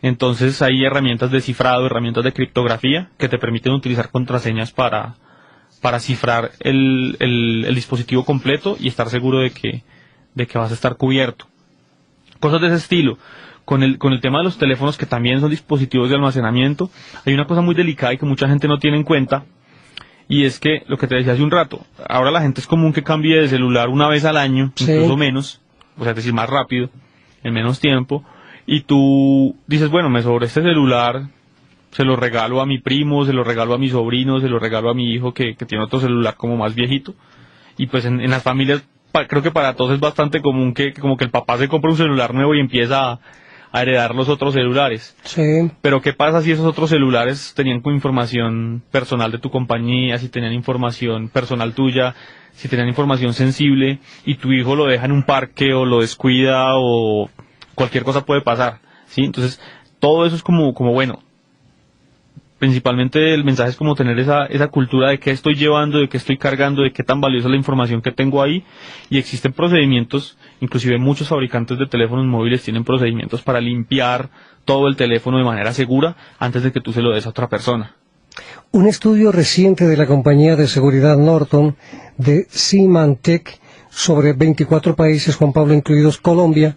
entonces hay herramientas de cifrado, herramientas de criptografía que te permiten utilizar contraseñas para cifrar el dispositivo completo y estar seguro de que vas a estar cubierto. Cosas de ese estilo. Con el tema de los teléfonos, que también son dispositivos de almacenamiento, hay una cosa muy delicada y que mucha gente no tiene en cuenta, y es que, lo que te decía hace un rato, ahora la gente es común que cambie de celular una vez al año, sí, incluso menos, o sea, es decir, más rápido, en menos tiempo, y tú dices, bueno, me sobró este celular, se lo regalo a mi primo, se lo regalo a mi sobrino, se lo regalo a mi hijo que tiene otro celular como más viejito, y pues en las familias, creo que para todos es bastante común que como que el papá se compra un celular nuevo y empieza a heredar los otros celulares.
Sí.
Pero ¿qué pasa si esos otros celulares tenían con información personal de tu compañía, si tenían información personal tuya, si tenían información sensible y tu hijo lo deja en un parque o lo descuida o cualquier cosa puede pasar, ¿sí? Entonces, todo eso es como bueno. Principalmente el mensaje es como tener esa cultura de qué estoy llevando, de qué estoy cargando, de qué tan valiosa es la información que tengo ahí, y existen procedimientos, inclusive muchos fabricantes de teléfonos móviles tienen procedimientos para limpiar todo el teléfono de manera segura antes de que tú se lo des a otra persona.
Un estudio reciente de la compañía de seguridad Norton, de Symantec, sobre 24 países, Juan Pablo, incluidos Colombia,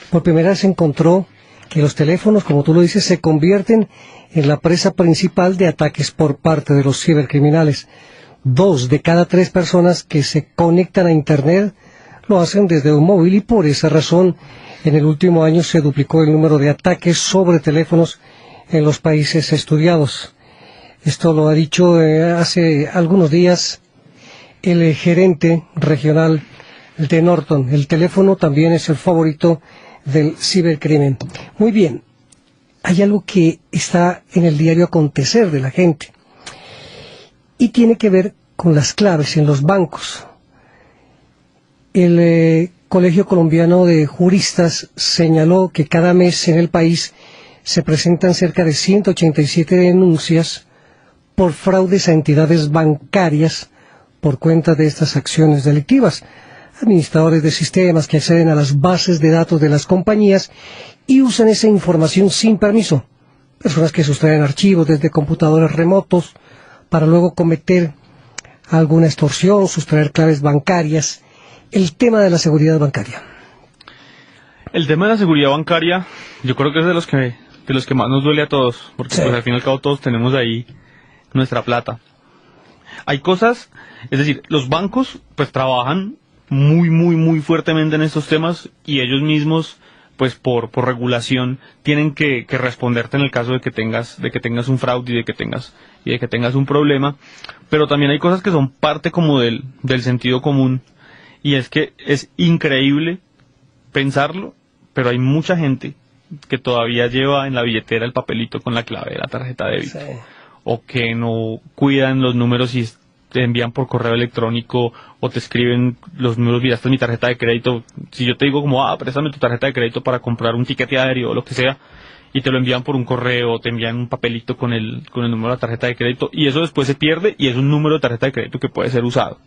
por primera vez encontró que los teléfonos, como tú lo dices, se convierten en la presa principal de ataques por parte de los cibercriminales. 2 de cada 3 personas que se conectan a Internet lo hacen desde un móvil y por esa razón en el último año se duplicó el número de ataques sobre teléfonos en los países estudiados. Esto lo ha dicho hace algunos días el gerente regional de Norton. El teléfono también es el favorito del cibercrimen. Muy bien, hay algo que está en el diario acontecer de la gente y tiene que ver con las claves en los bancos. El Colegio Colombiano de Juristas señaló que cada mes en el país se presentan cerca de 187 denuncias por fraudes a entidades bancarias por cuenta de estas acciones delictivas. Administradores de sistemas que acceden a las bases de datos de las compañías y usan esa información sin permiso. Personas que sustraen archivos desde computadores remotos para luego cometer alguna extorsión, sustraer claves bancarias. El tema de la seguridad bancaria.
El tema de la seguridad bancaria, yo creo que es de los que más nos duele a todos, porque
Sí.
pues al fin y al cabo todos tenemos ahí nuestra plata. Hay cosas, es decir, los bancos pues trabajan muy fuertemente en estos temas y ellos mismos pues por regulación tienen que responderte en el caso de que tengas un fraude y de que tengas un problema, pero también hay cosas que son parte como del sentido común, y es que es increíble pensarlo, pero hay mucha gente que todavía lleva en la billetera el papelito con la clave de la tarjeta de débito,
Sí.
o que no cuidan los números y te envían por correo electrónico o te escriben los números, mira, esta es mi tarjeta de crédito. Si yo te digo como, préstame tu tarjeta de crédito para comprar un tiquete aéreo o lo que sea, y te lo envían por un correo o te envían un papelito con el número de la tarjeta de crédito, y eso después se pierde y es un número de tarjeta de crédito que puede ser usado.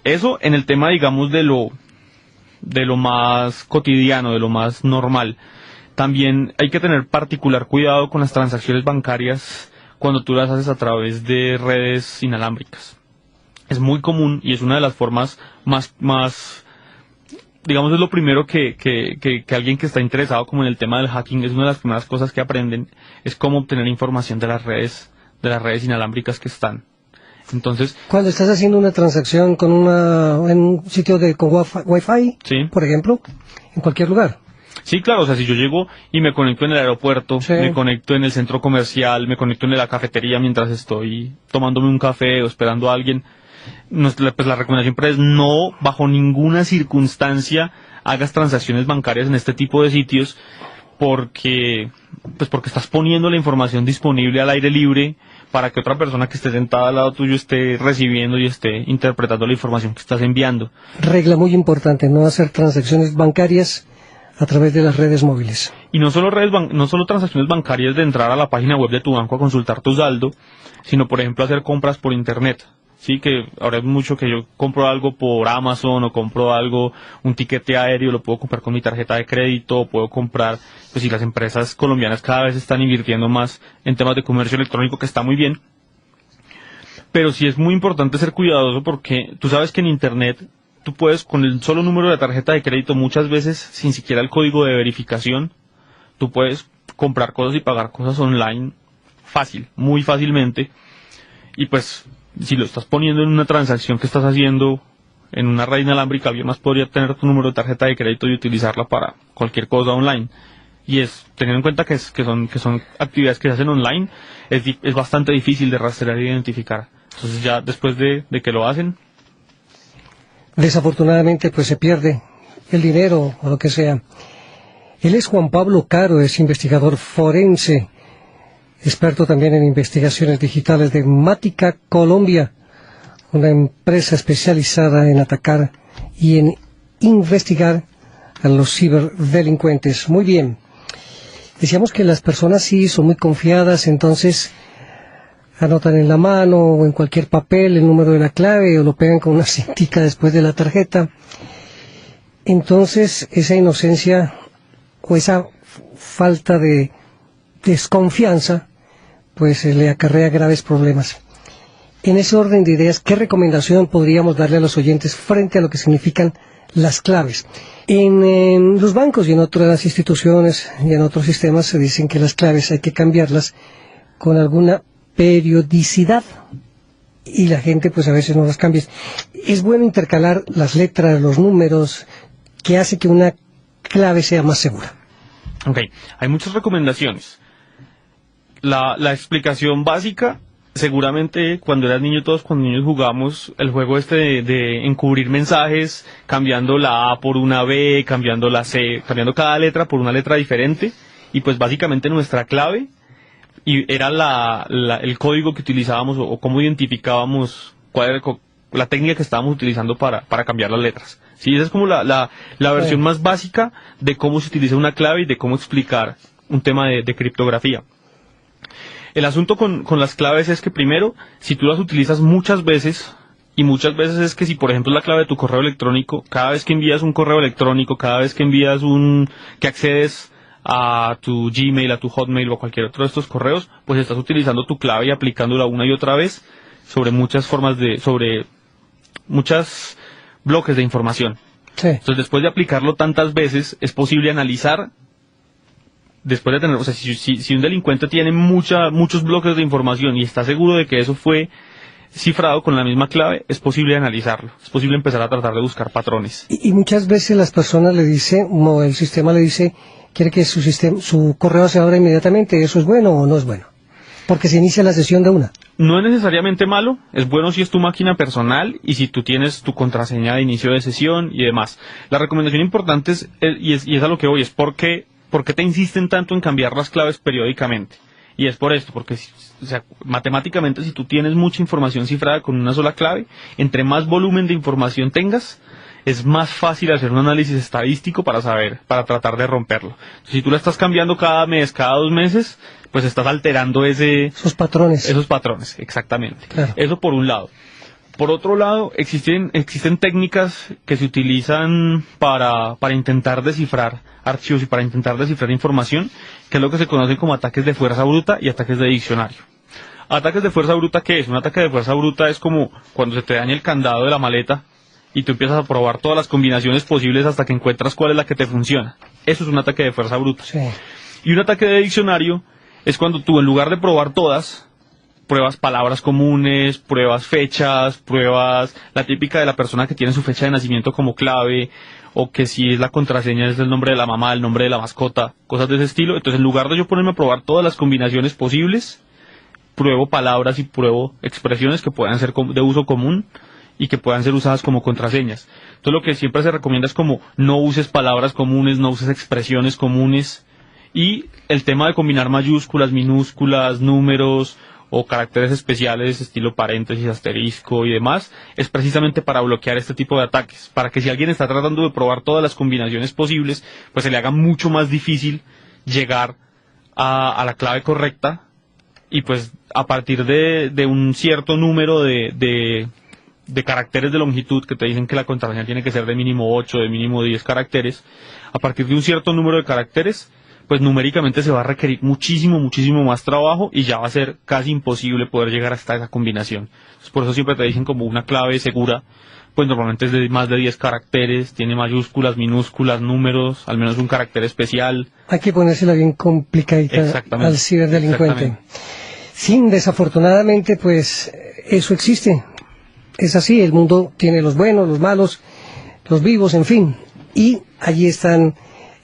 Eso en el tema, digamos, de lo más cotidiano, de lo más normal. También hay que tener particular cuidado con las transacciones bancarias cuando tú las haces a través de redes inalámbricas. Es muy común y es una de las formas más digamos, es lo primero que alguien que está interesado como en el tema del hacking, es una de las primeras cosas que aprenden, es cómo obtener información de las redes inalámbricas que están. Entonces,
Cuando estás haciendo una transacción en un sitio con Wi-Fi,
sí.
por ejemplo, en cualquier lugar.
Sí, claro, o sea, si yo llego y me conecto en el aeropuerto,
Sí.
me conecto en el centro comercial, me conecto en la cafetería mientras estoy tomándome un café o esperando a alguien, pues la recomendación siempre es no, bajo ninguna circunstancia, hagas transacciones bancarias en este tipo de sitios, porque estás poniendo la información disponible al aire libre para que otra persona que esté sentada al lado tuyo esté recibiendo y esté interpretando la información que estás enviando.
Regla muy importante, no hacer transacciones bancarias a través de las redes móviles.
Y no solo transacciones bancarias de entrar a la página web de tu banco a consultar tu saldo, sino por ejemplo hacer compras por internet. Sí, que ahora es mucho que yo compro algo por Amazon o compro algo, un tiquete aéreo, lo puedo comprar con mi tarjeta de crédito, o puedo comprar, pues si las empresas colombianas cada vez están invirtiendo más en temas de comercio electrónico, que está muy bien. Pero sí es muy importante ser cuidadoso, porque tú sabes que en internet tú puedes, con el solo número de tarjeta de crédito, muchas veces sin siquiera el código de verificación, tú puedes comprar cosas y pagar cosas online fácil, muy fácilmente. Y pues, si lo estás poniendo en una transacción que estás haciendo en una red inalámbrica, alguien más podría tener tu número de tarjeta de crédito y utilizarla para cualquier cosa online. Y teniendo en cuenta que son actividades que se hacen online, es bastante difícil de rastrear e identificar. Entonces ya después de que lo hacen,
Desafortunadamente, pues se pierde el dinero o lo que sea. Él es Juan Pablo Caro, es investigador forense, experto también en investigaciones digitales de Mática Colombia, una empresa especializada en atacar y en investigar a los ciberdelincuentes. Muy bien. Decíamos que las personas sí son muy confiadas, entonces anotan en la mano o en cualquier papel el número de la clave o lo pegan con una cintica después de la tarjeta. Entonces esa inocencia o esa falta de desconfianza pues le acarrea graves problemas. En ese orden de ideas, ¿qué recomendación podríamos darle a los oyentes frente a lo que significan las claves? En los bancos y en otras instituciones y en otros sistemas se dicen que las claves hay que cambiarlas con alguna periodicidad y la gente pues a veces no las cambia. Es bueno intercalar las letras, los números, que hace que una clave sea más segura.
Ok, hay muchas recomendaciones. La explicación básica, seguramente cuando eras niño, todos cuando niños jugamos el juego de encubrir mensajes, cambiando la A por una B, cambiando la C, cambiando cada letra por una letra diferente, y pues básicamente nuestra clave y era el código que utilizábamos o cómo identificábamos cuál era la técnica que estábamos utilizando para cambiar las letras. Sí, esa es como la versión más básica de cómo se utiliza una clave y de cómo explicar un tema de criptografía. El asunto con las claves es que primero, si tú las utilizas muchas veces, y muchas veces es que si por ejemplo la clave de tu correo electrónico, cada vez que envías un correo electrónico, cada vez que que accedes a tu Gmail, a tu Hotmail o a cualquier otro de estos correos, pues estás utilizando tu clave y aplicándola una y otra vez. sobre muchas formas sobre muchos bloques de información.
Sí.
Entonces, después de aplicarlo tantas veces, es posible analizar, después de tener, o sea, si un delincuente tiene muchos bloques de información y está seguro de que eso fue cifrado con la misma clave, es posible analizarlo, es posible empezar a tratar de buscar patrones.
Y muchas veces las personas le dicen, o el sistema le dice, quiere que su correo se abra inmediatamente, ¿eso es bueno o no es bueno? Porque se inicia la sesión de una.
No es necesariamente malo, es bueno si es tu máquina personal y si tú tienes tu contraseña de inicio de sesión y demás. La recomendación importante y es a lo que voy, es ¿por qué te insisten tanto en cambiar las claves periódicamente? Y es por esto, porque o sea, matemáticamente si tú tienes mucha información cifrada con una sola clave, entre más volumen de información tengas, es más fácil hacer un análisis estadístico para tratar de romperlo. Si tú la estás cambiando cada mes, cada 2 meses, pues estás alterando
esos patrones.
Esos patrones, exactamente.
Claro.
Eso por un lado. Por otro lado, existen técnicas que se utilizan para intentar descifrar archivos y para intentar descifrar información, que es lo que se conoce como ataques de fuerza bruta y ataques de diccionario. Ataques de fuerza bruta, ¿qué es? Un ataque de fuerza bruta es como cuando se te daña el candado de la maleta y tú empiezas a probar todas las combinaciones posibles hasta que encuentras cuál es la que te funciona. Eso es un ataque de fuerza bruta.
Sí.
Y un ataque de diccionario es cuando tú, en lugar de probar todas, pruebas palabras comunes, pruebas fechas, pruebas la típica de la persona que tiene su fecha de nacimiento como clave, o que si es la contraseña es el nombre de la mamá, el nombre de la mascota, cosas de ese estilo. Entonces, en lugar de yo ponerme a probar todas las combinaciones posibles, pruebo palabras y pruebo expresiones que puedan ser de uso común y que puedan ser usadas como contraseñas. Entonces, lo que siempre se recomienda es como no uses palabras comunes, no uses expresiones comunes, y el tema de combinar mayúsculas, minúsculas, números o caracteres especiales estilo paréntesis, asterisco y demás, es precisamente para bloquear este tipo de ataques, para que si alguien está tratando de probar todas las combinaciones posibles, pues se le haga mucho más difícil llegar a la clave correcta, y pues a partir de un cierto número de caracteres de longitud que te dicen que la contraseña tiene que ser de mínimo 8, de mínimo 10 caracteres, a partir de un cierto número de caracteres, pues numéricamente se va a requerir muchísimo más trabajo y ya va a ser casi imposible poder llegar hasta esa combinación. Entonces, por eso siempre te dicen como una clave segura, pues normalmente es de más de 10 caracteres, tiene mayúsculas, minúsculas, números, al menos un carácter especial.
Hay que ponérsela bien complicadita al ciberdelincuente. Sí, desafortunadamente, pues eso existe. Es así, el mundo tiene los buenos, los malos, los vivos, en fin. Y allí están,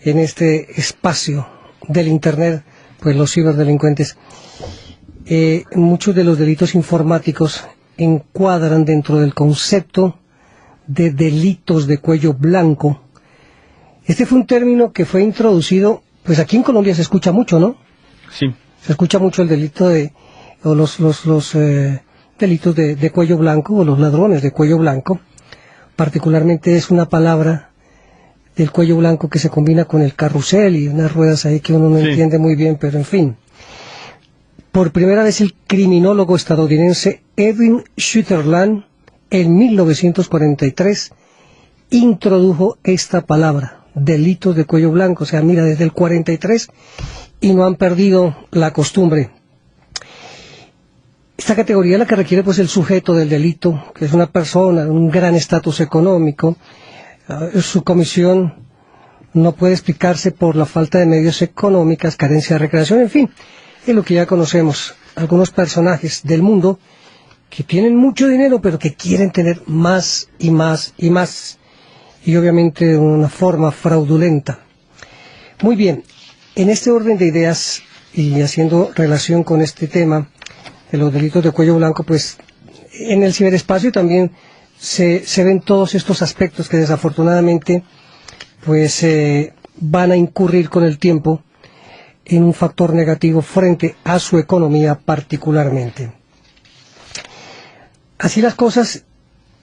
en este espacio del Internet, pues los ciberdelincuentes. Muchos de los delitos informáticos encuadran dentro del concepto de delitos de cuello blanco. Este fue un término que fue introducido, pues aquí en Colombia se escucha mucho, ¿no?
Sí.
Se escucha mucho el delito o los delitos de cuello blanco, o los ladrones de cuello blanco. Particularmente es una palabra del cuello blanco que se combina con el carrusel y unas ruedas ahí que uno no entiende muy bien, pero en fin. Por primera vez el criminólogo estadounidense Edwin Sutherland en 1943 introdujo esta palabra, delitos de cuello blanco. O sea, mira, desde el 43 y no han perdido la costumbre. Esta categoría es la que requiere pues el sujeto del delito, que es una persona, un gran estatus económico. Su comisión no puede explicarse por la falta de medios económicos, carencia de recreación, en fin, es lo que ya conocemos. Algunos personajes del mundo que tienen mucho dinero, pero que quieren tener más y más y más, y obviamente de una forma fraudulenta. Muy bien, en este orden de ideas y haciendo relación con este tema de los delitos de cuello blanco, pues en el ciberespacio también se ven todos estos aspectos que desafortunadamente pues van a incurrir con el tiempo en un factor negativo frente a su economía particularmente. Así las cosas,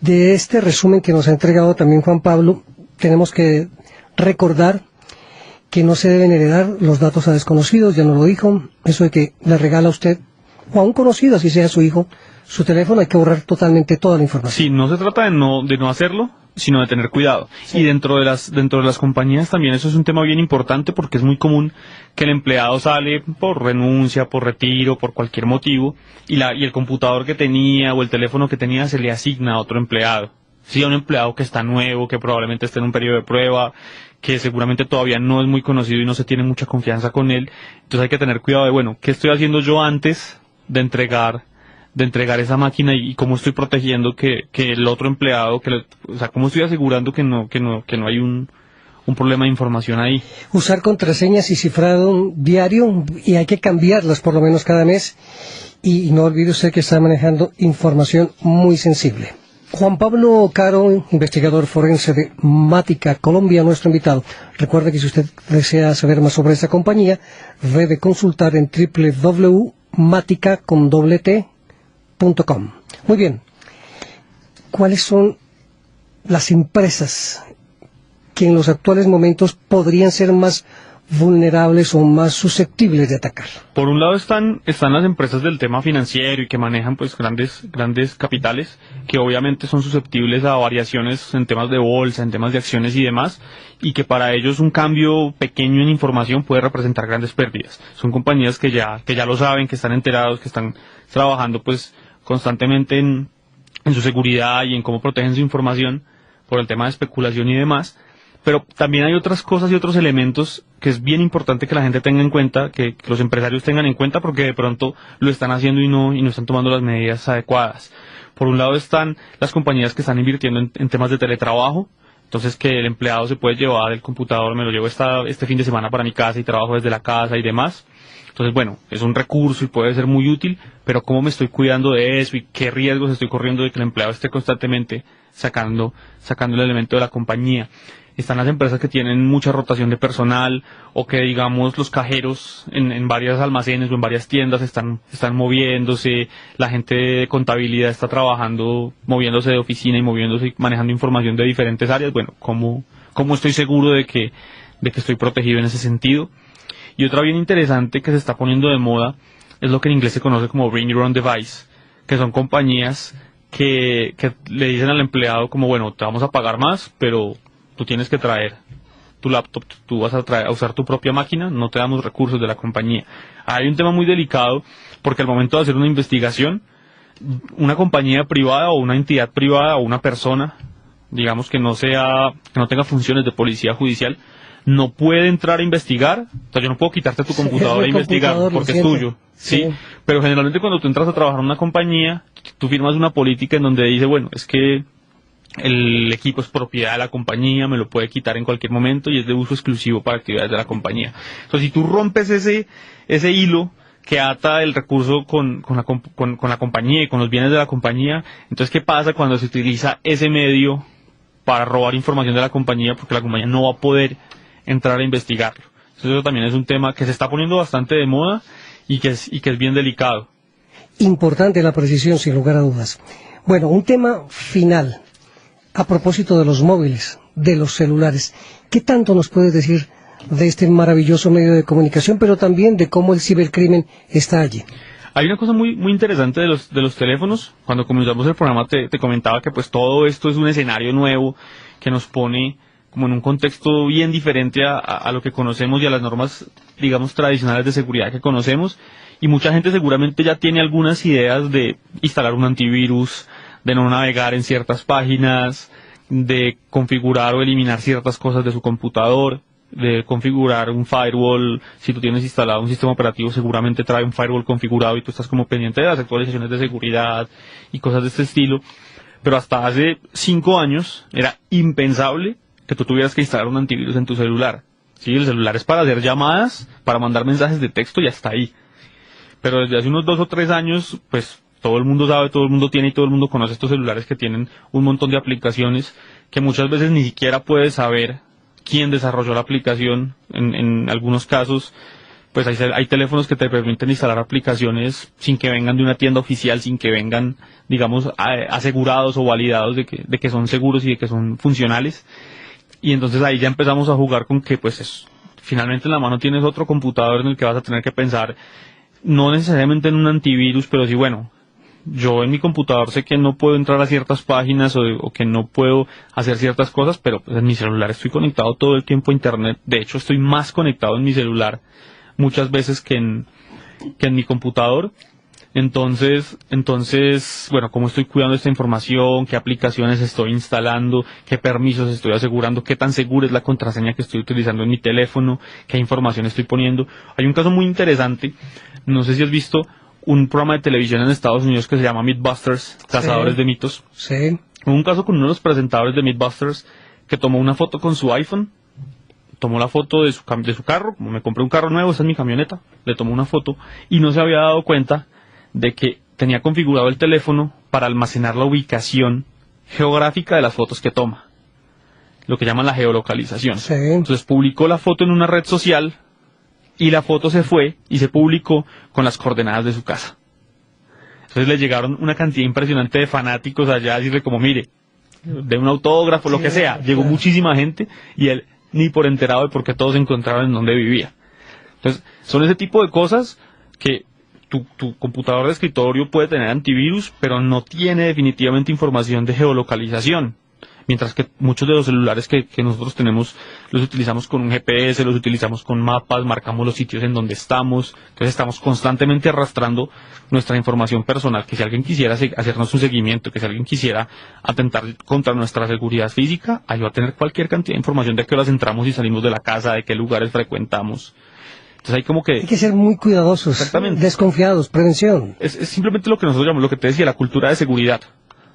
de este resumen que nos ha entregado también Juan Pablo, tenemos que recordar que no se deben heredar los datos a desconocidos, ya nos lo dijo, eso de que le regala a usted, o a un conocido, así sea su hijo, su teléfono, hay que borrar totalmente toda la información.
Sí, no se trata de no hacerlo, sino de tener cuidado. Sí. Y dentro de las compañías también eso es un tema bien importante, porque es muy común que el empleado sale por renuncia, por retiro, por cualquier motivo, y el computador que tenía o el teléfono que tenía se le asigna a otro empleado. Sí, a un empleado que está nuevo, que probablemente esté en un periodo de prueba, que seguramente todavía no es muy conocido y no se tiene mucha confianza con él. Entonces hay que tener cuidado de, bueno, ¿qué estoy haciendo yo antes de entregar esa máquina, y cómo estoy protegiendo que el otro empleado, o sea, cómo estoy asegurando que no hay un problema de información ahí?
Usar contraseñas y cifrado diario, y hay que cambiarlas por lo menos cada mes, y no olvide usted que está manejando información muy sensible. Juan Pablo Caro, investigador forense de Mática Colombia, nuestro invitado. Recuerde que si usted desea saber más sobre esta compañía, debe consultar en www.matica.com. Muy bien. ¿Cuáles son las empresas que en los actuales momentos podrían ser más vulnerables o más susceptibles de atacar?
Por un lado están las empresas del tema financiero y que manejan pues grandes capitales, que obviamente son susceptibles a variaciones en temas de bolsa, en temas de acciones y demás, y que para ellos un cambio pequeño en información puede representar grandes pérdidas. Son compañías que ya lo saben, que están enterados, que están trabajando pues constantemente en su seguridad y en cómo protegen su información por el tema de especulación y demás. Pero también hay otras cosas y otros elementos que es bien importante que la gente tenga en cuenta, que los empresarios tengan en cuenta, porque de pronto lo están haciendo y no están tomando las medidas adecuadas. Por un lado están las compañías que están invirtiendo en temas de teletrabajo, entonces que el empleado se puede llevar el computador, me lo llevo este fin de semana para mi casa y trabajo desde la casa y demás. Entonces, bueno, es un recurso y puede ser muy útil, pero ¿cómo me estoy cuidando de eso y qué riesgos estoy corriendo de que el empleado esté constantemente sacando el elemento de la compañía? Están las empresas que tienen mucha rotación de personal, o que, digamos, los cajeros en varios almacenes o en varias tiendas están moviéndose, la gente de contabilidad está trabajando, moviéndose de oficina y moviéndose y manejando información de diferentes áreas. Bueno, ¿cómo estoy seguro de que estoy protegido en ese sentido? Y otra bien interesante que se está poniendo de moda es lo que en inglés se conoce como Bring Your Own Device, que son compañías que le dicen al empleado como, bueno, te vamos a pagar más, pero tú tienes que traer tu laptop, tú vas a usar tu propia máquina, no te damos recursos de la compañía. Hay un tema muy delicado, porque al momento de hacer una investigación, una compañía privada o una entidad privada o una persona, digamos que no tenga funciones de policía judicial, no puede entrar a investigar. O sea, yo no puedo quitarte tu computadora e investigar porque es tuyo. ¿Sí? Pero generalmente cuando tú entras a trabajar en una compañía, tú firmas una política en donde dice, bueno, es que el equipo es propiedad de la compañía, me lo puede quitar en cualquier momento y es de uso exclusivo para actividades de la compañía. Entonces, si tú rompes ese hilo que ata el recurso con la compañía y con los bienes de la compañía, entonces, ¿qué pasa cuando se utiliza ese medio para robar información de la compañía? Porque la compañía no va a poder entrar a investigarlo. Entonces, eso también es un tema que se está poniendo bastante de moda y que es bien delicado.
Importante la precisión, sin lugar a dudas. Bueno, un tema final. A propósito de los móviles, de los celulares, ¿qué tanto nos puedes decir de este maravilloso medio de comunicación, pero también de cómo el cibercrimen está allí?
Hay una cosa muy interesante de los teléfonos. Cuando comenzamos el programa te comentaba que pues todo esto es un escenario nuevo que nos pone como en un contexto bien diferente a lo que conocemos y a las normas, digamos, tradicionales de seguridad que conocemos. Y mucha gente seguramente ya tiene algunas ideas de instalar un antivirus, de no navegar en ciertas páginas, de configurar o eliminar ciertas cosas de su computador, de configurar un firewall. Si tú tienes instalado un sistema operativo, seguramente trae un firewall configurado y tú estás como pendiente de las actualizaciones de seguridad y cosas de este estilo. Pero hasta hace 5 años era impensable que tú tuvieras que instalar un antivirus en tu celular. Sí, el celular es para hacer llamadas, para mandar mensajes de texto y hasta ahí. Pero desde hace unos 2 o 3 años, pues todo el mundo sabe, todo el mundo tiene y todo el mundo conoce estos celulares que tienen un montón de aplicaciones que muchas veces ni siquiera puedes saber quién desarrolló la aplicación. En algunos casos, pues hay teléfonos que te permiten instalar aplicaciones sin que vengan de una tienda oficial, sin que vengan, digamos, asegurados o validados de que son seguros y de que son funcionales. Y entonces ahí ya empezamos a jugar con que, pues, finalmente en la mano tienes otro computador en el que vas a tener que pensar, no necesariamente en un antivirus, pero sí, bueno, Yo en mi computador sé que no puedo entrar a ciertas páginas o que no puedo hacer ciertas cosas, pero pues, en mi celular estoy conectado todo el tiempo a Internet. De hecho, estoy más conectado en mi celular muchas veces que en mi computador. Entonces, bueno, cómo estoy cuidando esta información, qué aplicaciones estoy instalando, qué permisos estoy asegurando, qué tan segura es la contraseña que estoy utilizando en mi teléfono, qué información estoy poniendo. Hay un caso muy interesante, no sé si has visto un programa de televisión en Estados Unidos que se llama Mythbusters, Cazadores de Mitos.
Sí.
Hubo un caso con uno de los presentadores de Mythbusters que tomó una foto con su iPhone, tomó la foto de su carro, como me compré un carro nuevo, esa es mi camioneta, le tomó una foto y no se había dado cuenta de que tenía configurado el teléfono para almacenar la ubicación geográfica de las fotos que toma, lo que llaman la geolocalización.
Sí.
Entonces publicó la foto en una red social y la foto se fue y se publicó con las coordenadas de su casa. Entonces le llegaron una cantidad impresionante de fanáticos allá a decirle como, mire, de un autógrafo, lo que sea. Llegó muchísima gente y él ni por enterado de por qué todos se encontraban en donde vivía. Entonces, son ese tipo de cosas que tu computador de escritorio puede tener antivirus, pero no tiene definitivamente información de geolocalización. Mientras que muchos de los celulares que nosotros tenemos los utilizamos con un GPS, los utilizamos con mapas, marcamos los sitios en donde estamos. Entonces estamos constantemente arrastrando nuestra información personal, que si alguien quisiera hacernos un seguimiento, que si alguien quisiera atentar contra nuestra seguridad física, ahí va a tener cualquier cantidad de información de a qué horas entramos y salimos de la casa, de qué lugares frecuentamos. Entonces hay que
ser muy cuidadosos, desconfiados, prevención.
Es simplemente lo que nosotros llamamos, lo que te decía, la cultura de seguridad.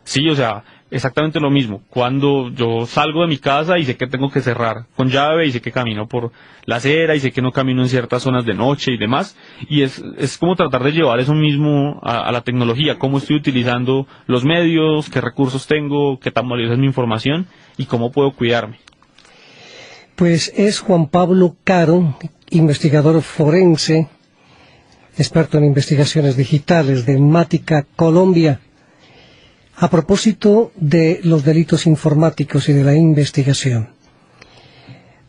Sí, o sea, exactamente lo mismo. Cuando yo salgo de mi casa y sé que tengo que cerrar con llave y sé que camino por la acera y sé que no camino en ciertas zonas de noche y demás, y es como tratar de llevar eso mismo a la tecnología, cómo estoy utilizando los medios, qué recursos tengo, qué tan valiosa es mi información y cómo puedo cuidarme.
Pues es Juan Pablo Caro, investigador forense, experto en investigaciones digitales de Mática Colombia. A propósito de los delitos informáticos y de la investigación,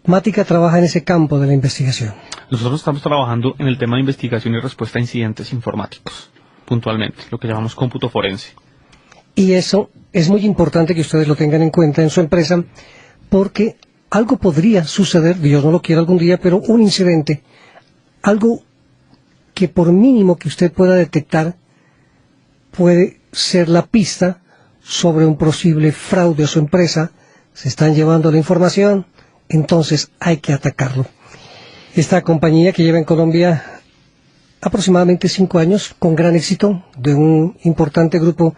Mática trabaja en ese campo de la investigación.
Nosotros estamos trabajando en el tema de investigación y respuesta a incidentes informáticos, puntualmente, lo que llamamos cómputo forense.
Y eso es muy importante que ustedes lo tengan en cuenta en su empresa, porque algo podría suceder, Dios no lo quiera algún día, pero un incidente, algo que por mínimo que usted pueda detectar, puede ser la pista sobre un posible fraude a su empresa. Se están llevando la información, entonces hay que atacarlo. Esta compañía, que lleva en Colombia aproximadamente 5 años, con gran éxito, de un importante grupo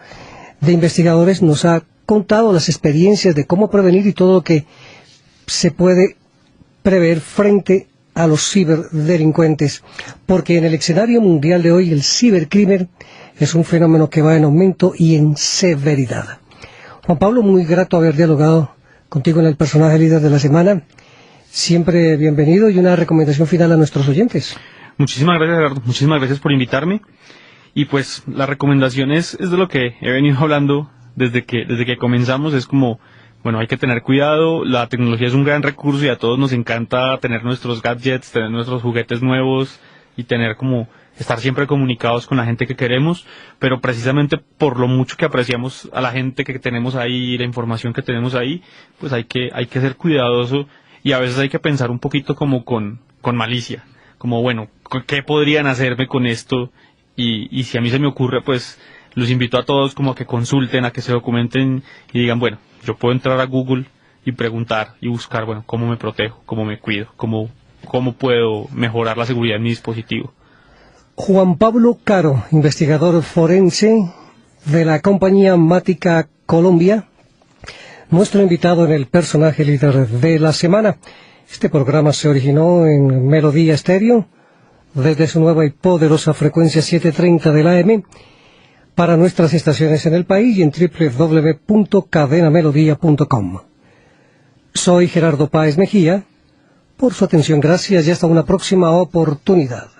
de investigadores, nos ha contado las experiencias de cómo prevenir y todo lo que se puede prever frente a los ciberdelincuentes, porque en el escenario mundial de hoy el cibercrimen es un fenómeno que va en aumento y en severidad. Juan Pablo, muy grato haber dialogado contigo en el personaje líder de la semana. Siempre bienvenido, y una recomendación final a nuestros oyentes.
Muchísimas gracias, Gerardo. Muchísimas gracias por invitarme. Y pues la recomendación es de lo que he venido hablando desde que comenzamos. Es como, bueno, hay que tener cuidado. La tecnología es un gran recurso y a todos nos encanta tener nuestros gadgets, tener nuestros juguetes nuevos y tener como estar siempre comunicados con la gente que queremos, pero precisamente por lo mucho que apreciamos a la gente que tenemos ahí, la información que tenemos ahí, pues hay que ser cuidadoso, y a veces hay que pensar un poquito como con malicia, como bueno, ¿qué podrían hacerme con esto? Y si a mí se me ocurre, pues los invito a todos como a que consulten, a que se documenten y digan, bueno, yo puedo entrar a Google y preguntar y buscar, bueno, cómo me protejo, cómo me cuido, cómo puedo mejorar la seguridad de mi dispositivo.
Juan Pablo Caro, investigador forense de la compañía Mática Colombia, nuestro invitado en el personaje líder de la semana. Este programa se originó en Melodía Estéreo, desde su nueva y poderosa frecuencia 730 de la AM, para nuestras estaciones en el país y en www.cadenamelodía.com. Soy Gerardo Páez Mejía. Por su atención, gracias, y hasta una próxima oportunidad.